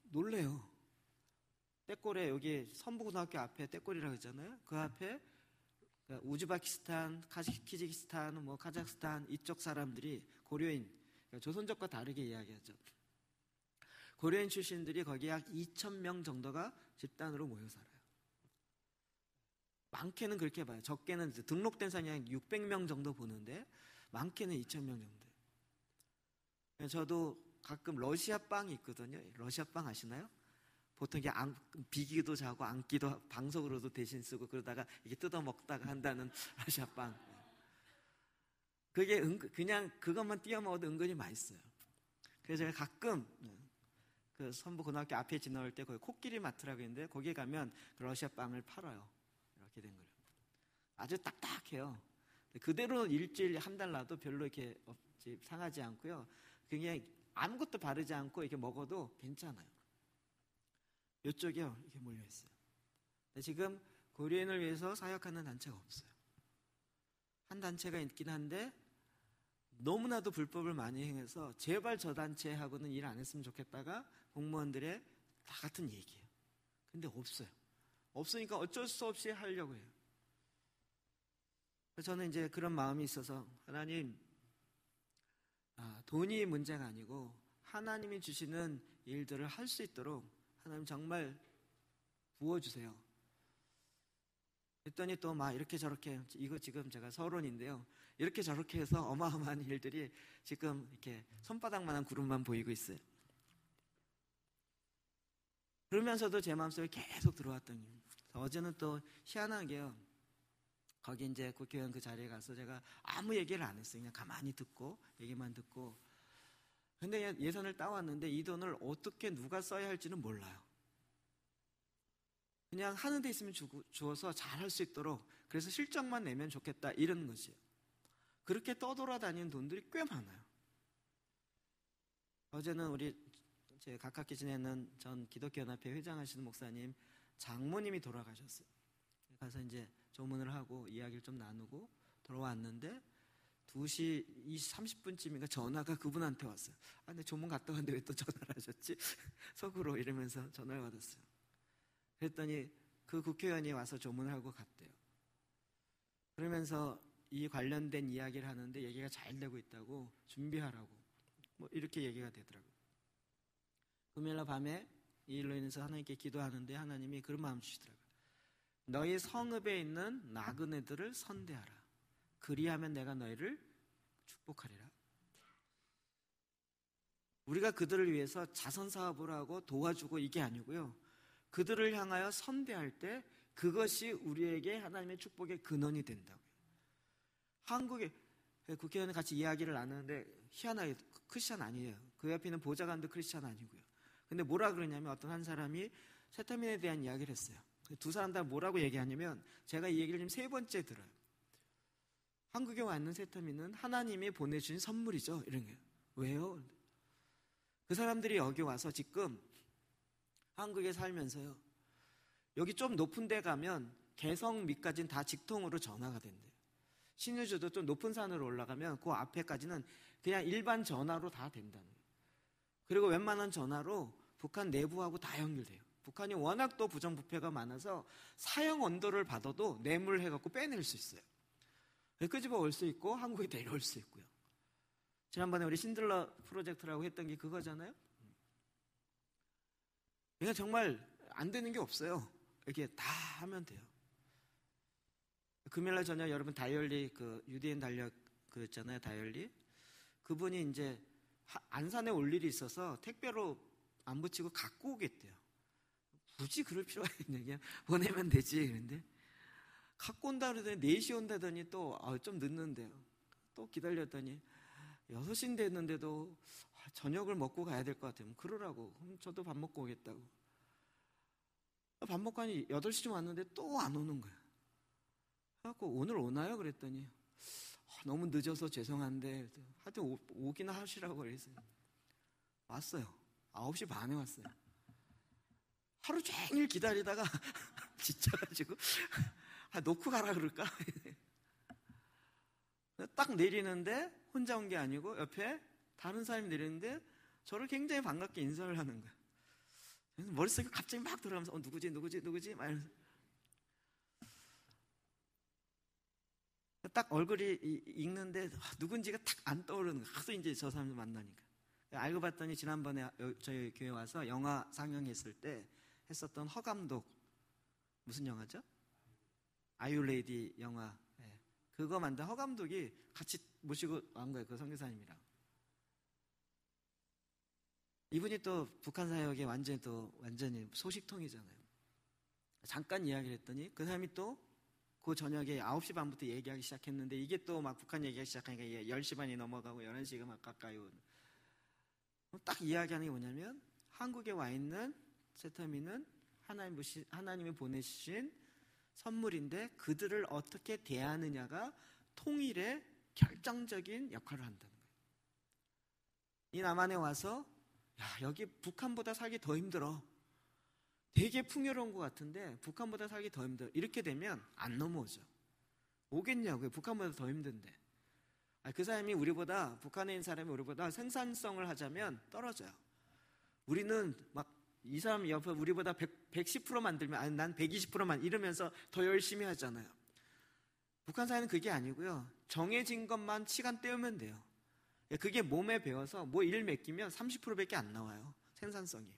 놀래요. 떼꼬리에, 여기 선부고등학교 앞에 떼꼬리라고 했잖아요. 그 앞에 우즈베키스탄, 키르기스탄, 카자흐스탄 이쪽 사람들이 고려인, 조선족과 다르게 이야기하죠. 고려인 출신들이 거기에 약 2,000명 정도가 집단으로 모여 살아요. 많게는 그렇게 봐요. 적게는 등록된 사람이 한 600명 정도 보는데 많게는 2,000명 정도. 저도 가끔 러시아 빵이 있거든요. 러시아 빵 아시나요? 보통 이게 비기도 자고 앉기도 방석으로도 대신 쓰고 그러다가 이게 뜯어 먹다가 한다는 러시아 빵. 그게 그냥 그것만 띄워 먹어도 은근히 맛있어요. 그래서 제가 가끔 그 선부고등학교 앞에 지나올 때 거기 코끼리 마트라고 있는데 거기에 가면 그 러시아 빵을 팔아요. 이렇게 된 거예요. 아주 딱딱해요. 그대로 일주일 한 달 놔도 별로 이렇게 상하지 않고요. 그냥 아무것도 바르지 않고 이렇게 먹어도 괜찮아요. 이쪽이요, 이렇게 몰려 있어요. 지금 고려인을 위해서 사역하는 단체가 없어요. 한 단체가 있긴 한데 너무나도 불법을 많이 행해서 제발 저 단체하고는 일 안 했으면 좋겠다가 공무원들의 다 같은 얘기예요. 근데 없어요. 없으니까 어쩔 수 없이 하려고 해요. 저는 이제 그런 마음이 있어서 하나님, 돈이 문제가 아니고 하나님이 주시는 일들을 할 수 있도록 하나님 정말 부어주세요. 그랬더니 또 막 이렇게 저렇게, 이거 지금 제가 서론인데요, 이렇게 저렇게 해서 어마어마한 일들이 지금 이렇게 손바닥만한 구름만 보이고 있어요. 그러면서도 제 마음속에 계속 들어왔던 일. 어제는 또 희한하게요, 거기 이제 국회의원 그 자리에 가서 제가 아무 얘기를 안 했어요. 그냥 가만히 듣고 얘기만 듣고. 근데 예산을 따왔는데 이 돈을 어떻게 누가 써야 할지는 몰라요. 그냥 하는 데 있으면 주어서 잘 할 수 있도록, 그래서 실적만 내면 좋겠다 이런 거지. 그렇게 떠돌아다니는 돈들이 꽤 많아요. 어제는 우리 제 가깝게 지내는 전 기독교연합회 회장하시는 목사님 장모님이 돌아가셨어요. 가서 이제 조문을 하고 이야기를 좀 나누고 돌아왔는데 2시 30분쯤인가 전화가 그분한테 왔어요. 근데 조문 갔다 왔는데 왜 또 전화를 하셨지? 속으로 이러면서 전화를 받았어요. 그랬더니 그 국회의원이 와서 조문을 하고 갔대요. 그러면서 이 관련된 이야기를 하는데 얘기가 잘 되고 있다고, 준비하라고 뭐 이렇게 얘기가 되더라고요. 금요일날 밤에 이 일로 인해서 하나님께 기도하는데 하나님이 그런 마음 주시더라고요. 너희 성읍에 있는 나그네들을 선대하라. 그리하면 내가 너희를 축복하리라. 우리가 그들을 위해서 자선사업을 하고 도와주고 이게 아니고요, 그들을 향하여 선대할 때 그것이 우리에게 하나님의 축복의 근원이 된다고요. 한국에 국회의원이 같이 이야기를 나누는데 희한하게 크리스찬 아니에요. 그 옆에 있는 보좌관도 크리스찬 아니고요. 근데 뭐라 그러냐면 어떤 한 사람이 세타민에 대한 이야기를 했어요. 두 사람 다 뭐라고 얘기하냐면, 제가 이 얘기를 지금 3번째 들어요. 한국에 와 있는 세타민은 하나님이 보내주신 선물이죠. 이런 거예요. 왜요? 그 사람들이 여기 와서 지금 한국에 살면서요, 여기 좀 높은 데 가면 개성 밑까지는 다 직통으로 전화가 된대요. 신의주도 좀 높은 산으로 올라가면 그 앞에까지는 그냥 일반 전화로 다 된다는 거예요. 그리고 웬만한 전화로 북한 내부하고 다 연결돼요. 북한이 워낙 또 부정부패가 많아서 사형 언도를 받아도 뇌물해갖고 빼낼 수 있어요. 끄집어 올 수 있고 한국에 내려올 수 있고요. 지난번에 우리 신들러 프로젝트라고 했던 게 그거잖아요. 그러니까 정말 안 되는 게 없어요. 이렇게 다 하면 돼요. 금요일날 저녁 여러분 다이얼리 그 유대인 달력 그랬잖아요. 다이얼리. 그분이 이제 안산에 올 일이 있어서 택배로 안 붙이고 갖고 오겠대요. 굳이 그럴 필요가 있냐, 그냥 보내면 되지. 그런데 갖고 온다 그러더니 4시 온다더니 또 좀 늦는데요. 또 기다렸더니 6시인데 했는데도 저녁을 먹고 가야 될 것 같아요. 그러라고. 그럼 저도 밥 먹고 오겠다고. 밥 먹고 하니 8시쯤 왔는데 또 안 오는 거야. 그래갖고 오늘 오나요? 그랬더니 너무 늦어서 죄송한데 하여튼 오긴 하시라고 그랬어요. 왔어요. 9시 반에 왔어요. 하루 종일 기다리다가 지쳐가지고 놓고 가라 그럴까? 딱 내리는데 혼자 온 게 아니고 옆에 다른 사람이 내리는데 저를 굉장히 반갑게 인사를 하는 거야. 머릿속에 갑자기 막 돌아가면서 누구지 막 이러면서 딱 얼굴이 읽는데 누군지가 딱 안 떠오르는 거야. 하도 이제 저 사람을 만나니까. 알고 봤더니 지난번에 저희 교회 와서 영화 상영했을 때 했었던 허 감독, 무슨 영화죠? 아유레이디 영화. 네. 그거 만든 허 감독이 같이 모시고 온 거예요. 그 선교사님이랑. 이분이 또 북한 사역에 완전히 소식통이잖아요. 잠깐 이야기를 했더니 그 사람이 또 그 저녁에 9시 반부터 얘기하기 시작했는데 이게 또 막 북한 얘기하기 시작하니까 10시 반이 넘어가고 11시가 막 가까이 오는. 딱 이야기하는 게 뭐냐면 한국에 와 있는 세타민은 하나님이 보내주신 선물인데 그들을 어떻게 대하느냐가 통일의 결정적인 역할을 한다는 거예요. 이 남한에 와서 여기 북한보다 살기 더 힘들어. 되게 풍요로운 것 같은데 북한보다 살기 더 힘들어. 이렇게 되면 안 넘어오죠. 오겠냐고요. 북한보다 더 힘든데. 그 사람이 우리보다, 북한에 있는 사람이 우리보다 생산성을 하자면 떨어져요. 우리는 막 이 사람 옆에 우리보다 110% 만들면 아니 난 120%만 이러면서 더 열심히 하잖아요. 북한 사회는 그게 아니고요. 정해진 것만 시간 때우면 돼요. 그게 몸에 배어서 뭐 일 맡기면 30%밖에 안 나와요. 생산성이.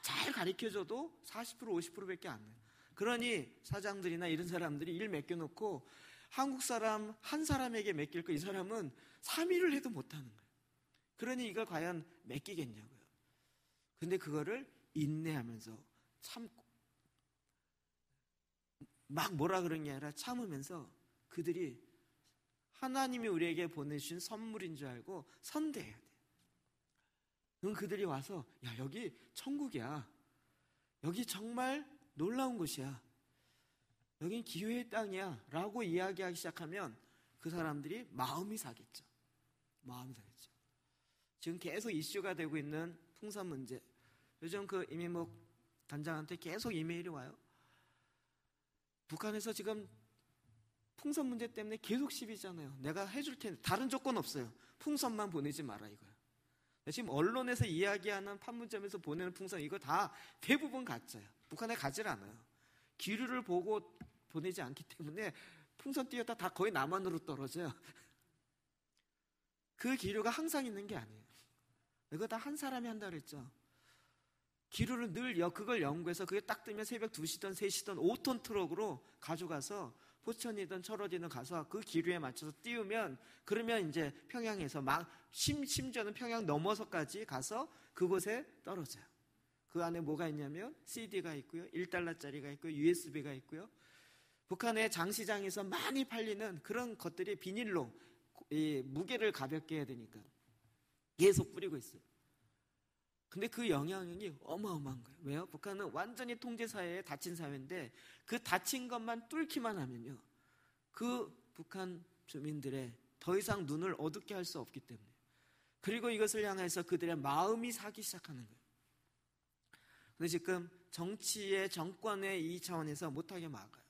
잘 가르쳐줘도 40% 50%밖에 안 나요. 그러니 사장들이나 이런 사람들이 일 맡겨놓고 한국 사람 한 사람에게 맡길 거 이 사람은 3일을 해도 못하는 거예요. 그러니 이걸 과연 맡기겠냐고요. 근데 그거를 인내하면서 참고 막 뭐라 그런 게 아니라 참으면서 그들이 하나님이 우리에게 보내주신 선물인 줄 알고 선대해야 돼요. 그럼 그들이 와서 야 여기 천국이야. 여기 정말 놀라운 곳이야. 여긴 기회의 땅이야 라고 이야기하기 시작하면 그 사람들이 마음이 사겠죠. 마음이 사겠죠. 지금 계속 이슈가 되고 있는 풍선 문제. 요즘 그 이민목 단장한테 계속 이메일이 와요. 북한에서 지금 풍선 문제 때문에 계속 시비잖아요. 내가 해줄 텐데 다른 조건 없어요. 풍선만 보내지 마라 이거야. 지금 언론에서 이야기하는 판문점에서 보내는 풍선 이거 다 대부분 가짜예요. 북한에 가질 않아요. 기류를 보고 보내지 않기 때문에 풍선 띄었다 다 거의 남한으로 떨어져요. 그 기류가 항상 있는 게 아니에요. 이거 다 한 사람이 한다 그랬죠. 기류를 늘 그걸 연구해서 그게 딱 뜨면 새벽 2시든 3시든 5톤 트럭으로 가져가서 포천이든 철원이든 가서 그 기류에 맞춰서 띄우면 그러면 이제 평양에서 막 심지어는 평양 넘어서까지 가서 그곳에 떨어져요. 그 안에 뭐가 있냐면 CD가 있고요. 1달러짜리가 있고요. USB가 있고요. 북한의 장시장에서 많이 팔리는 그런 것들이 비닐로 이 무게를 가볍게 해야 되니까 계속 뿌리고 있어요. 근데 그 영향력이 어마어마한 거예요. 왜요? 북한은 완전히 통제사회에 닫힌 사회인데 그 닫힌 것만 뚫기만 하면요. 그 북한 주민들의 더 이상 눈을 어둡게 할 수 없기 때문에. 그리고 이것을 향해서 그들의 마음이 사기 시작하는 거예요. 근데 지금 정치의 정권의 이 차원에서 못하게 막아요.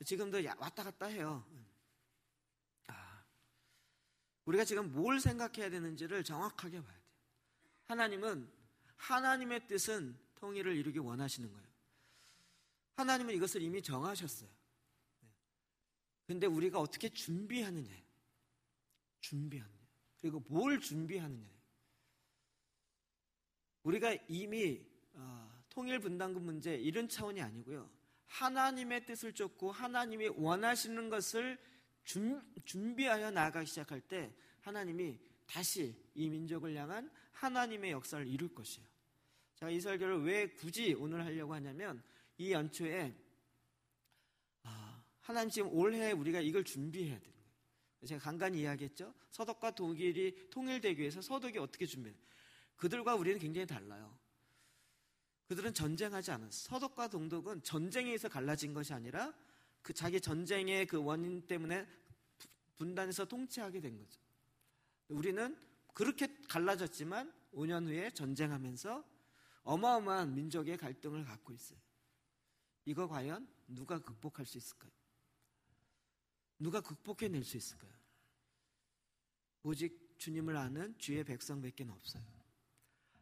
지금도 왔다 갔다 해요. 우리가 지금 뭘 생각해야 되는지를 정확하게 봐야 돼요. 하나님은 하나님의 뜻은 통일을 이루기 원하시는 거예요. 하나님은 이것을 이미 정하셨어요. 그런데 우리가 어떻게 준비하느냐예요. 준비하느냐. 그리고 뭘 준비하느냐예요. 우리가 이미 통일분담금 문제 이런 차원이 아니고요. 하나님의 뜻을 쫓고 하나님이 원하시는 것을 준비하여 나아가기 시작할 때 하나님이 다시 이 민족을 향한 하나님의 역사를 이룰 것이에요. 제가 이 설교를 왜 굳이 오늘 하려고 하냐면 이 연초에 하나님 지금 올해 우리가 이걸 준비해야 돼요. 제가 간간히 이야기했죠. 서독과 독일이 통일되기 위해서 서독이 어떻게 준비해요? 그들과 우리는 굉장히 달라요. 그들은 전쟁하지 않았어요. 서독과 동독은 전쟁에 의해서 갈라진 것이 아니라 그 자기 전쟁의 그 원인 때문에 분단해서 통치하게 된 거죠. 우리는 그렇게 갈라졌지만 5년 후에 전쟁하면서 어마어마한 민족의 갈등을 갖고 있어요. 이거 과연 누가 극복할 수 있을까요? 누가 극복해낼 수 있을까요? 오직 주님을 아는 주의 백성밖에 없어요.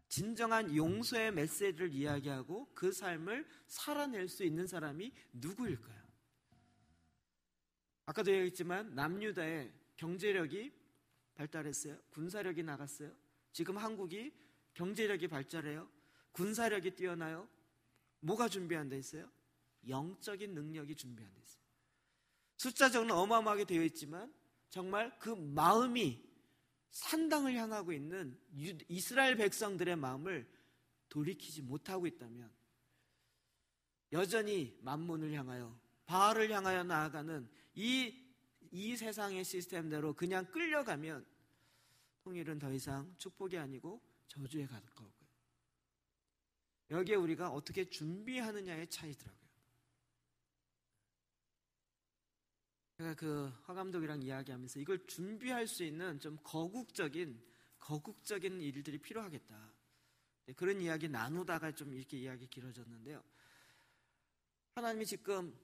진정한 용서의 메시지를 이야기하고 그 삶을 살아낼 수 있는 사람이 누구일까요? 아까도 얘기했지만 남유다의 경제력이 발달했어요. 군사력이 나갔어요. 지금 한국이 경제력이 발달해요. 군사력이 뛰어나요. 뭐가 준비한 데 있어요? 영적인 능력이 준비한 데 있어요. 숫자적으로는 어마어마하게 되어 있지만 정말 그 마음이 산당을 향하고 있는 이스라엘 백성들의 마음을 돌이키지 못하고 있다면 여전히 만몬을 향하여 바알을 향하여 나아가는 이 세상의 시스템대로 그냥 끌려가면 통일은 더 이상 축복이 아니고 저주에 가까울 거예요. 여기에 우리가 어떻게 준비하느냐의 차이더라고요. 제가 그 허 감독이랑 이야기하면서 이걸 준비할 수 있는 좀 거국적인 일들이 필요하겠다. 그런 이야기 나누다가 좀 이렇게 이야기 길어졌는데요. 하나님이 지금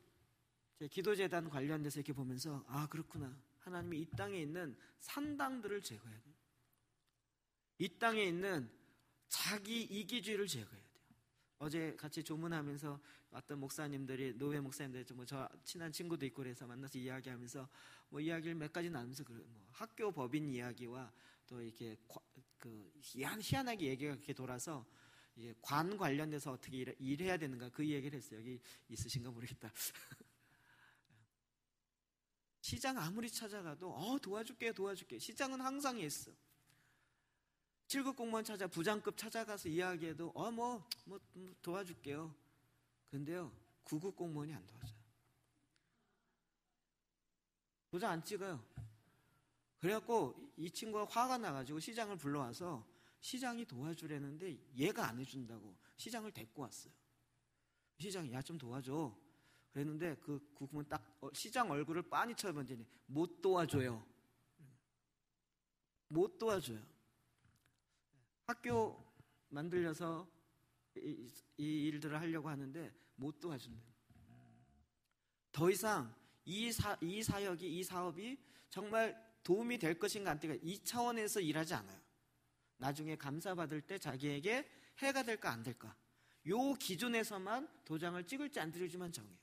제 기도재단 관련돼서 이렇게 보면서 그렇구나. 하나님이 이 땅에 있는 산당들을 제거해야 돼요. 이 땅에 있는 자기 이기주의를 제거해야 돼요. 어제 같이 조문하면서 어떤 목사님들이, 노회 목사님들, 저 친한 친구도 있고 그래서 만나서 이야기하면서 이야기를 몇 가지 나누면서 학교 법인 이야기와 또 이렇게 희한하게 얘기가 그렇게 돌아서 관 관련돼서 어떻게 일해야 되는가 그 얘기를 했어요. 여기 있으신가 모르겠다. 시장 아무리 찾아가도 도와줄게. 시장은 항상 있어. 7급 공무원 부장급 찾아가서 이야기해도 도와줄게요. 근데요 9급 공무원이 안 도와줘요. 도장 안 찍어요. 그래갖고 이 친구가 화가 나가지고 시장을 불러와서 시장이 도와주려는데 얘가 안 해준다고 시장을 데리고 왔어요. 시장이 야 좀 도와줘. 그랬는데 그 국무는 딱 시장 얼굴을 빤히 쳐다보더니 못 도와줘요. 못 도와줘요. 학교 만들려서 이 일들을 하려고 하는데 못 도와준대요. 더 이상 이 사업이 정말 도움이 될 것인가 안 될까 이 차원에서 일하지 않아요. 나중에 감사받을 때 자기에게 해가 될까 안 될까 요 기준에서만 도장을 찍을지 안 찍을지만 정해요.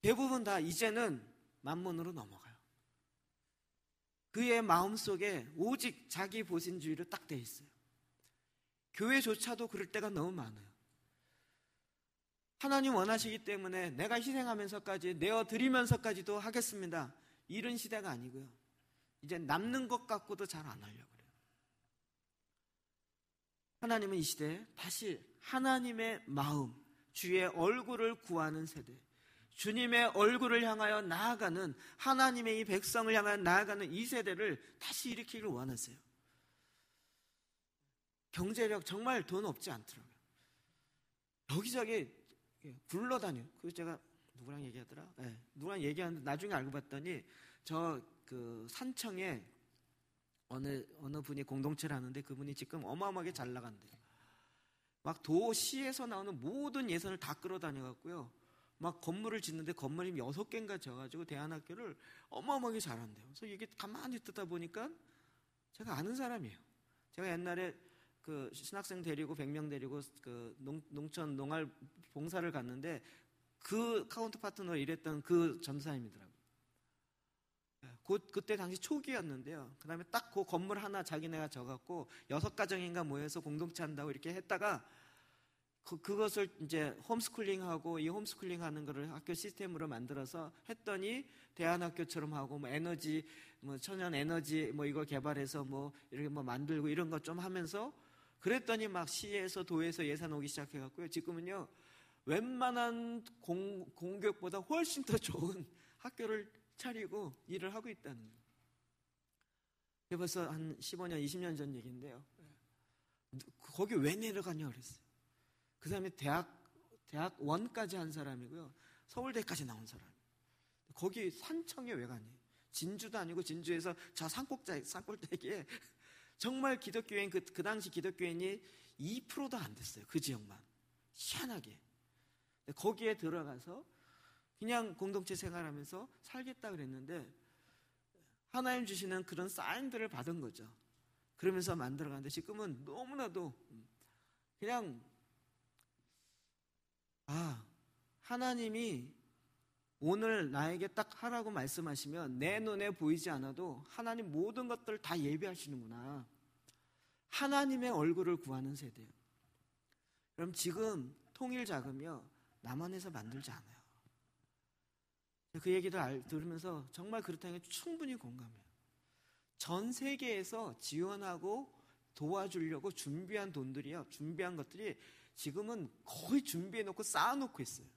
대부분 다 이제는 만문으로 넘어가요. 그의 마음속에 오직 자기 보신주의로 딱 돼 있어요. 교회조차도 그럴 때가 너무 많아요. 하나님 원하시기 때문에 내가 희생하면서까지 내어드리면서까지도 하겠습니다. 이런 시대가 아니고요. 이제 남는 것 갖고도 잘 안 하려고 그래요. 하나님은 이 시대에 다시 하나님의 마음, 주의 얼굴을 구하는 세대, 주님의 얼굴을 향하여 나아가는, 하나님의 이 백성을 향하여 나아가는 이 세대를 다시 일으키기를 원하세요. 경제력 정말 돈 없지 않더라고요. 여기저기 굴러다녀요. 그래서 제가 누구랑 얘기하더라? 누구랑 얘기하는데 나중에 알고 봤더니 그 산청에 어느 분이 공동체를 하는데 그분이 지금 어마어마하게 잘 나간대요. 막 도시에서 나오는 모든 예산을 다 끌어다녀갖고요. 막 건물을 짓는데 건물이 6개인가 져가지고 대안학교를 어마어마하게 잘한대요. 그래서 이게 가만히 듣다 보니까 제가 아는 사람이에요. 제가 옛날에 그 신학생 데리고 100명 데리고 그 농촌 농활 봉사를 갔는데 그 카운트 파트너로 일했던 그 전사님이더라고요. 그때 당시 초기였는데요. 그 다음에 딱 그 건물 하나 자기네가 져갖고 6가정인가 모여서 공동체 한다고 이렇게 했다가 그것을 이제 홈스쿨링하고 이 홈스쿨링 하는 거를 학교 시스템으로 만들어서 했더니 대안학교처럼 하고 에너지 천연 에너지 이거 개발해서 이렇게 만들고 이런 것 좀 하면서 그랬더니 막 시에서 도에서 예산 오기 시작해갖고요. 지금은요 웬만한 공교육보다 훨씬 더 좋은 학교를 차리고 일을 하고 있다는 거예요. 벌써 한 15년, 20년 전 얘기인데요. 거기 왜 내려가냐 그랬어요. 그 사람이 대학 원까지 한 사람이고요. 서울대까지 나온 사람. 거기 산청에 왜 가니? 진주도 아니고 진주에서 저 산꼭대기에 정말 기독교인 그 당시 기독교인이 2%도 안 됐어요. 그 지역만. 희한하게. 거기에 들어가서 그냥 공동체 생활하면서 살겠다 그랬는데 하나님 주시는 그런 사인들을 받은 거죠. 그러면서 만들어가는데 지금은 너무나도 그냥 하나님이 오늘 나에게 딱 하라고 말씀하시면 내 눈에 보이지 않아도 하나님 모든 것들을 다 예비하시는구나. 하나님의 얼굴을 구하는 세대예요. 그럼 지금 통일 자금이요 남한에서 만들지 않아요. 그 얘기를 들으면서 정말 그렇다는 게 충분히 공감해요. 전 세계에서 지원하고 도와주려고 준비한 돈들이요, 준비한 것들이 지금은 거의 준비해놓고 쌓아놓고 있어요.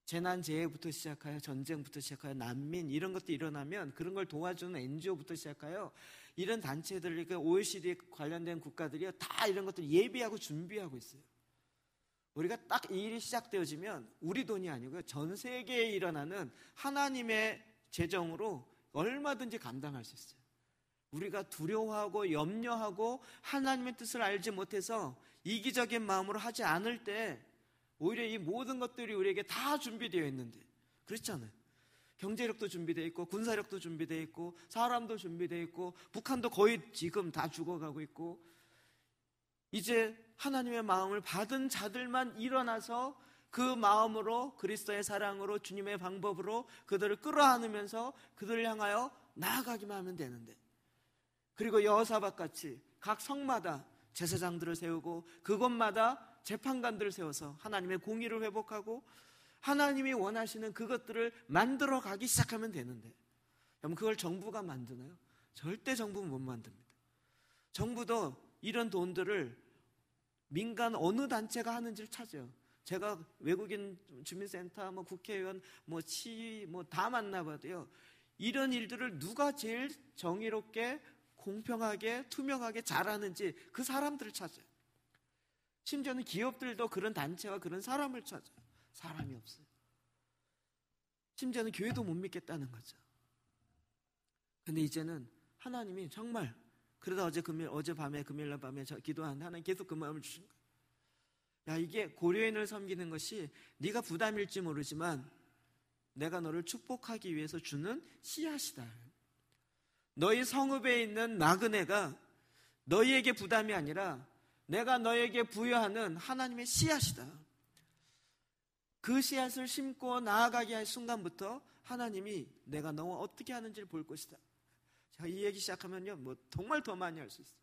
재난재해부터 시작하여 전쟁부터 시작하여 난민 이런 것도 일어나면 그런 걸 도와주는 NGO부터 시작하여 이런 단체들, 그러니까 OECD 관련된 국가들이요 다 이런 것들 예비하고 준비하고 있어요. 우리가 딱 이 일이 시작되어지면 우리 돈이 아니고요 전 세계에 일어나는 하나님의 재정으로 얼마든지 감당할 수 있어요. 우리가 두려워하고 염려하고 하나님의 뜻을 알지 못해서 이기적인 마음으로 하지 않을 때 오히려 이 모든 것들이 우리에게 다 준비되어 있는데, 그렇지 않아요? 경제력도 준비되어 있고 군사력도 준비되어 있고 사람도 준비되어 있고 북한도 거의 지금 다 죽어가고 있고, 이제 하나님의 마음을 받은 자들만 일어나서 그 마음으로 그리스도의 사랑으로 주님의 방법으로 그들을 끌어안으면서 그들을 향하여 나아가기만 하면 되는데, 그리고 여호사밧같이 각 성마다 제사장들을 세우고 그곳마다 재판관들을 세워서 하나님의 공의를 회복하고 하나님이 원하시는 그것들을 만들어 가기 시작하면 되는데, 그럼 그걸 정부가 만드나요? 절대 정부는 못 만듭니다. 정부도 이런 돈들을 민간 어느 단체가 하는지를 찾아요. 제가 외국인 주민센터, 국회의원, 시위 다 만나봐도요, 이런 일들을 누가 제일 정의롭게 공평하게 투명하게 잘하는지 그 사람들을 찾아요. 심지어는 기업들도 그런 단체와 그런 사람을 찾아요. 사람이 없어요. 심지어는 교회도 못 믿겠다는 거죠. 근데 이제는 하나님이 정말, 그러다 어젯밤에 금요일날 밤에 기도한 하나님 계속 그 마음을 주신 거예요. 야, 이게 고려인을 섬기는 것이 네가 부담일지 모르지만 내가 너를 축복하기 위해서 주는 씨앗이다. 너희 성읍에 있는 나그네가 너희에게 부담이 아니라 내가 너에게 부여하는 하나님의 씨앗이다. 그 씨앗을 심고 나아가게 할 순간부터 하나님이 내가 너 어떻게 하는지를 볼 것이다. 제가 이 얘기 시작하면요, 정말 더 많이 할 수 있어요.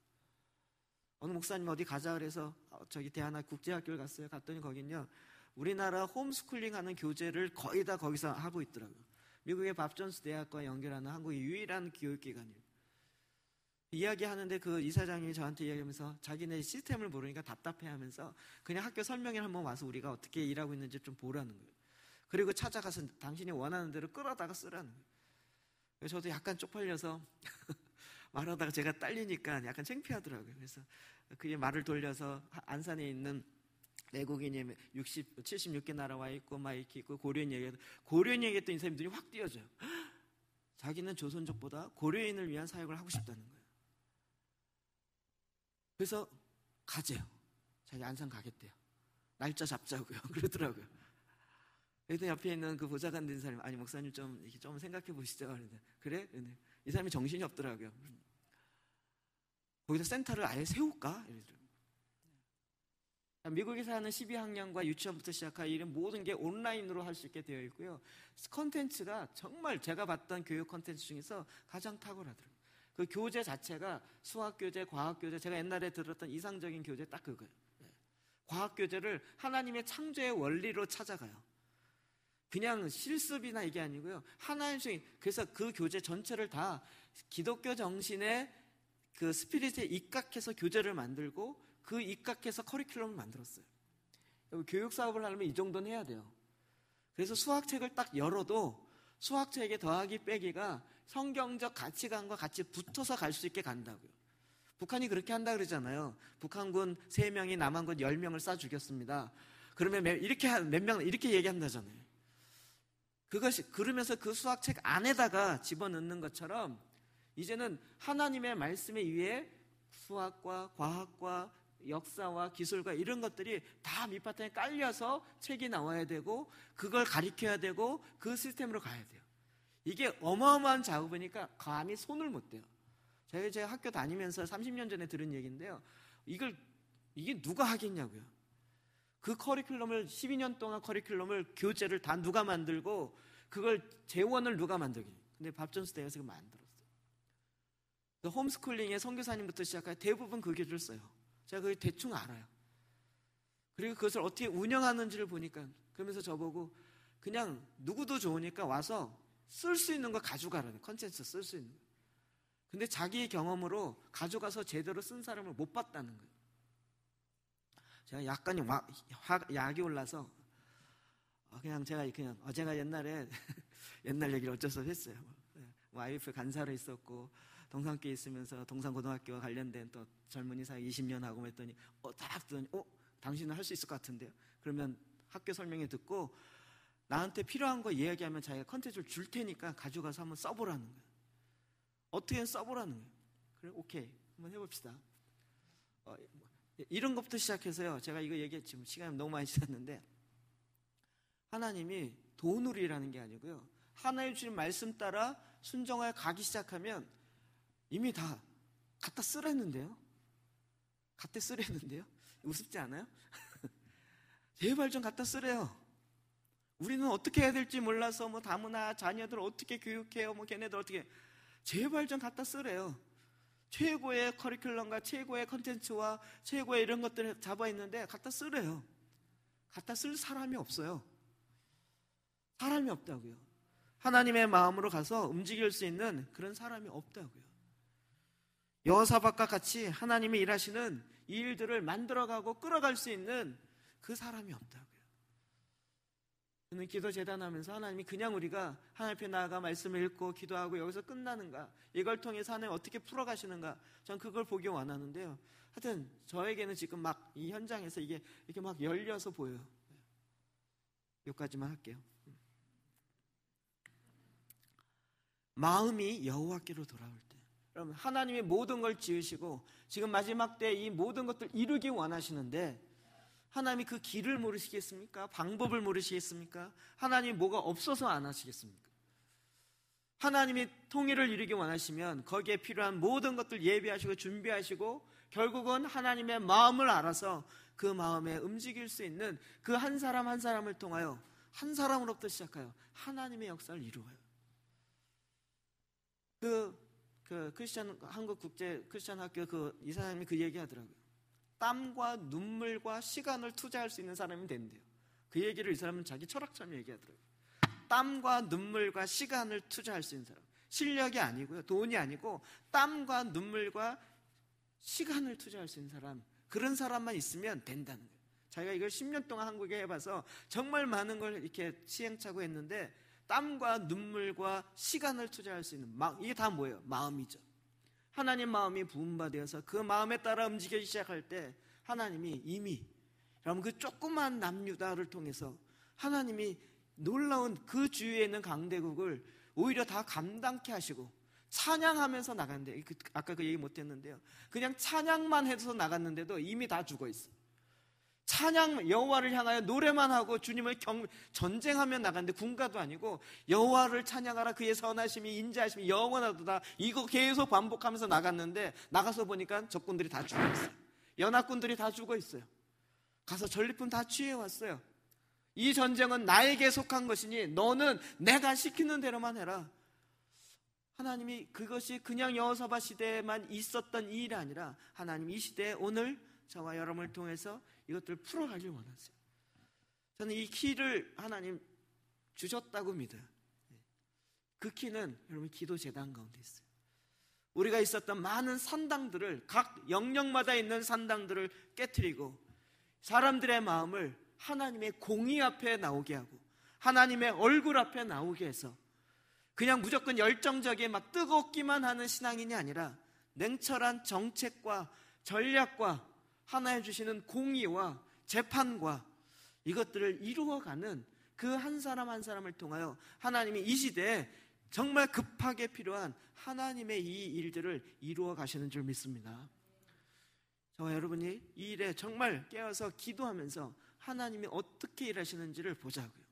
어느 목사님 어디 가자 그래서 저기 대하나 국제학교를 갔어요. 갔더니 거긴요, 우리나라 홈스쿨링 하는 교재를 거의 다 거기서 하고 있더라고요. 미국의 밥존스 대학과 연결하는 한국의 유일한 교육기관이에요. 이야기하는데 그 이사장님이 저한테 이야기하면서 자기네 시스템을 모르니까 답답해하면서 그냥 학교 설명회 한번 와서 우리가 어떻게 일하고 있는지 좀 보라는 거예요. 그리고 찾아가서 당신이 원하는 대로 끌어다가 쓰라는 거예요. 그래서 저도 약간 쪽팔려서 말하다가 제가 딸리니까 약간 창피하더라고요. 그래서 그게 말을 돌려서 안산에 있는 외국인이 76개 나라 와 있고 막 이렇게 있고 고려인 얘기했더니 이 사람이 눈이 확 띄어져요. 자기는 조선족보다 고려인을 위한 사역을 하고 싶다는 거예요. 그래서 가재요. 자기 안산 가겠대요. 날짜 잡자고요. 그러더라고요. 그랬더니 옆에 있는 그 보좌관 된 사람이, 아니 목사님 좀 생각해 보시죠. 그래? 이 사람이 정신이 없더라고요. 거기서 센터를 아예 세울까? 이러더라고요. 미국에 사는 12학년과 유치원부터 시작한 이런 모든 게 온라인으로 할 수 있게 되어 있고요. 컨텐츠가 정말 제가 봤던 교육 컨텐츠 중에서 가장 탁월하더라고요. 그 교재 자체가 수학교재, 과학교재, 제가 옛날에 들었던 이상적인 교재 딱 그거예요. 과학교재를 하나님의 창조의 원리로 찾아가요. 그냥 실습이나 이게 아니고요. 하나의 중에, 그래서 그 교재 전체를 다 기독교 정신의 그 스피릿에 입각해서 교재를 만들고 그 입각해서 커리큘럼을 만들었어요. 교육 사업을 하려면 이 정도는 해야 돼요. 그래서 수학책을 딱 열어도 수학책에 더하기 빼기가 성경적 가치관과 같이 붙어서 갈 수 있게 간다고요. 북한이 그렇게 한다 그러잖아요. 북한군 3명이 남한군 10명을 쏴 죽였습니다. 그러면 이렇게 얘기한다잖아요. 그러면서 그 수학책 안에다가 집어넣는 것처럼 이제는 하나님의 말씀에 의해 수학과 과학과 역사와 기술과 이런 것들이 다 밑바탕에 깔려서 책이 나와야 되고 그걸 가르쳐야 되고 그 시스템으로 가야 돼요. 이게 어마어마한 작업이니까 감히 손을 못 대요. 제가 학교 다니면서 30년 전에 들은 얘기인데요. 이게 누가 하겠냐고요. 그 커리큘럼을 12년 동안 커리큘럼을 교재를 다 누가 만들고 그걸 재원을 누가 만들겠냐고. 근데 밥존스 대학에서 그걸 만들었어요. 홈스쿨링에 선교사님부터 시작해 대부분 그 교재를 써요. 제가 그걸 대충 알아요. 그리고 그것을 어떻게 운영하는지를 보니까 그러면서 저보고 그냥 누구도 좋으니까 와서 쓸 수 있는 거 가져가라는 컨텐츠 쓸 수 있는 거. 근데 자기 경험으로 가져가서 제대로 쓴 사람을 못 봤다는 거예요. 제가 약간 약이 올라서 제가 옛날에 옛날 얘기를 어쩔 수 없이 했어요. 와이프 간사로 있었고 동산교에 있으면서 동산고등학교와 관련된 또 젊은이 사역 20년 하고 했더니 딱 듣더니 당신은 할 수 있을 것 같은데요. 그러면 학교 설명회 듣고 나한테 필요한 거 이야기하면 자기가 컨텐츠를 줄 테니까 가져가서 한번 써보라는 거예요. 어떻게 써보라는 거예요. 그래, 오케이, 한번 해봅시다. 이런 것부터 시작해서요. 제가 이거 지금 시간이 너무 많이 지났는데, 하나님이 도누리라는 게 아니고요, 하나님 주신 말씀 따라 순종하여 가기 시작하면 이미 다 갖다 쓰랬는데요. 우습지 않아요? 제발 좀 갖다 쓰래요. 우리는 어떻게 해야 될지 몰라서 뭐 다문화 자녀들 어떻게 교육해요, 뭐 걔네들 어떻게, 제발 좀 갖다 쓰래요. 최고의 커리큘럼과 최고의 컨텐츠와 최고의 이런 것들을 잡아 있는데 갖다 쓰래요. 갖다 쓸 사람이 없어요. 사람이 없다고요. 하나님의 마음으로 가서 움직일 수 있는 그런 사람이 없다고요. 여호사밧과 같이 하나님이 일하시는 이 일들을 만들어가고 끌어갈 수 있는 그 사람이 없다고요. 저는 기도 재단하면서 하나님이 그냥 우리가 하나님 앞에 나아가 말씀을 읽고 기도하고 여기서 끝나는가, 이걸 통해서 하나님 어떻게 풀어가시는가, 전 그걸 보기 원하는데요. 하여튼 저에게는 지금 막 이 현장에서 이게 이렇게 막 열려서 보여요. 여기까지만 할게요. 마음이 여호와께로 돌아올 때, 여러분, 하나님이 모든 걸 지으시고 지금 마지막 때 이 모든 것들 이루기 원하시는데, 하나님이 그 길을 모르시겠습니까? 방법을 모르시겠습니까? 하나님이 뭐가 없어서 안 하시겠습니까? 하나님이 통일을 이루기 원하시면 거기에 필요한 모든 것들 예비하시고 준비하시고, 결국은 하나님의 마음을 알아서 그 마음에 움직일 수 있는 그 한 사람 한 사람을 통하여, 한 사람으로부터 시작하여 하나님의 역사를 이루어요. 한국 국제 크리스천 학교 이사장님이 그 얘기 하더라고요. 땀과 눈물과 시간을 투자할 수 있는 사람이 된대요. 그 얘기를 이 사람은 자기 철학처럼 얘기하더라고요. 땀과 눈물과 시간을 투자할 수 있는 사람, 실력이 아니고요, 돈이 아니고 땀과 눈물과 시간을 투자할 수 있는 사람, 그런 사람만 있으면 된다는 거예요. 자기가 이걸 10년 동안 한국에 해봐서 정말 많은 걸 이렇게 시행착오 했는데, 땀과 눈물과 시간을 투자할 수 있는 이게 다 뭐예요? 마음이죠. 하나님 마음이 부음바 되어서 그 마음에 따라 움직이기 시작할 때 하나님이 이미, 여러분, 그 조그만 남유다를 통해서 하나님이 놀라운 그 주위에 있는 강대국을 오히려 다 감당케 하시고 찬양하면서 나갔는데, 아까 그 얘기 못했는데요, 그냥 찬양만 해서 나갔는데도 이미 다 죽어있어요. 찬양, 여호와를 향하여 노래만 하고 주님을 전쟁하며 나갔는데, 군가도 아니고 여호와를 찬양하라, 그의 선하심이 인자하심이 영원하도다, 이거 계속 반복하면서 나갔는데, 나가서 보니까 적군들이 다 죽어있어요. 연합군들이 다 죽어있어요. 가서 전리품 다 취해왔어요. 이 전쟁은 나에게 속한 것이니 너는 내가 시키는 대로만 해라. 하나님이 그것이 그냥 여호사밧 시대에만 있었던 이 일이 아니라 하나님이 이 시대에 오늘 저와 여러분을 통해서 이것들을 풀어가길 원하세요. 저는 이 키를 하나님 주셨다고 믿어요. 그 키는 여러분 기도 재단 가운데 있어요. 우리가 있었던 많은 산당들을, 각 영역마다 있는 산당들을 깨트리고 사람들의 마음을 하나님의 공의 앞에 나오게 하고 하나님의 얼굴 앞에 나오게 해서 그냥 무조건 열정적인 막 뜨겁기만 하는 신앙인이 아니라 냉철한 정책과 전략과 하나님 주시는 공의와 재판과 이것들을 이루어가는 그 한 사람 한 사람을 통하여 하나님이 이 시대에 정말 급하게 필요한 하나님의 이 일들을 이루어 가시는 줄 믿습니다. 저와 여러분이 이 일에 정말 깨어서 기도하면서 하나님이 어떻게 일하시는지를 보자고요.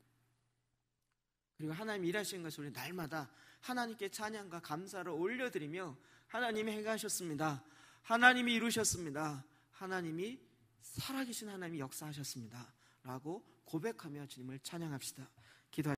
그리고 하나님 일하시는 것을 우리 날마다 하나님께 찬양과 감사를 올려드리며 하나님이 행하셨습니다, 하나님이 이루셨습니다, 하나님이 살아계신 하나님이 역사하셨습니다 라고 고백하며 주님을 찬양합시다. 기도하십시다.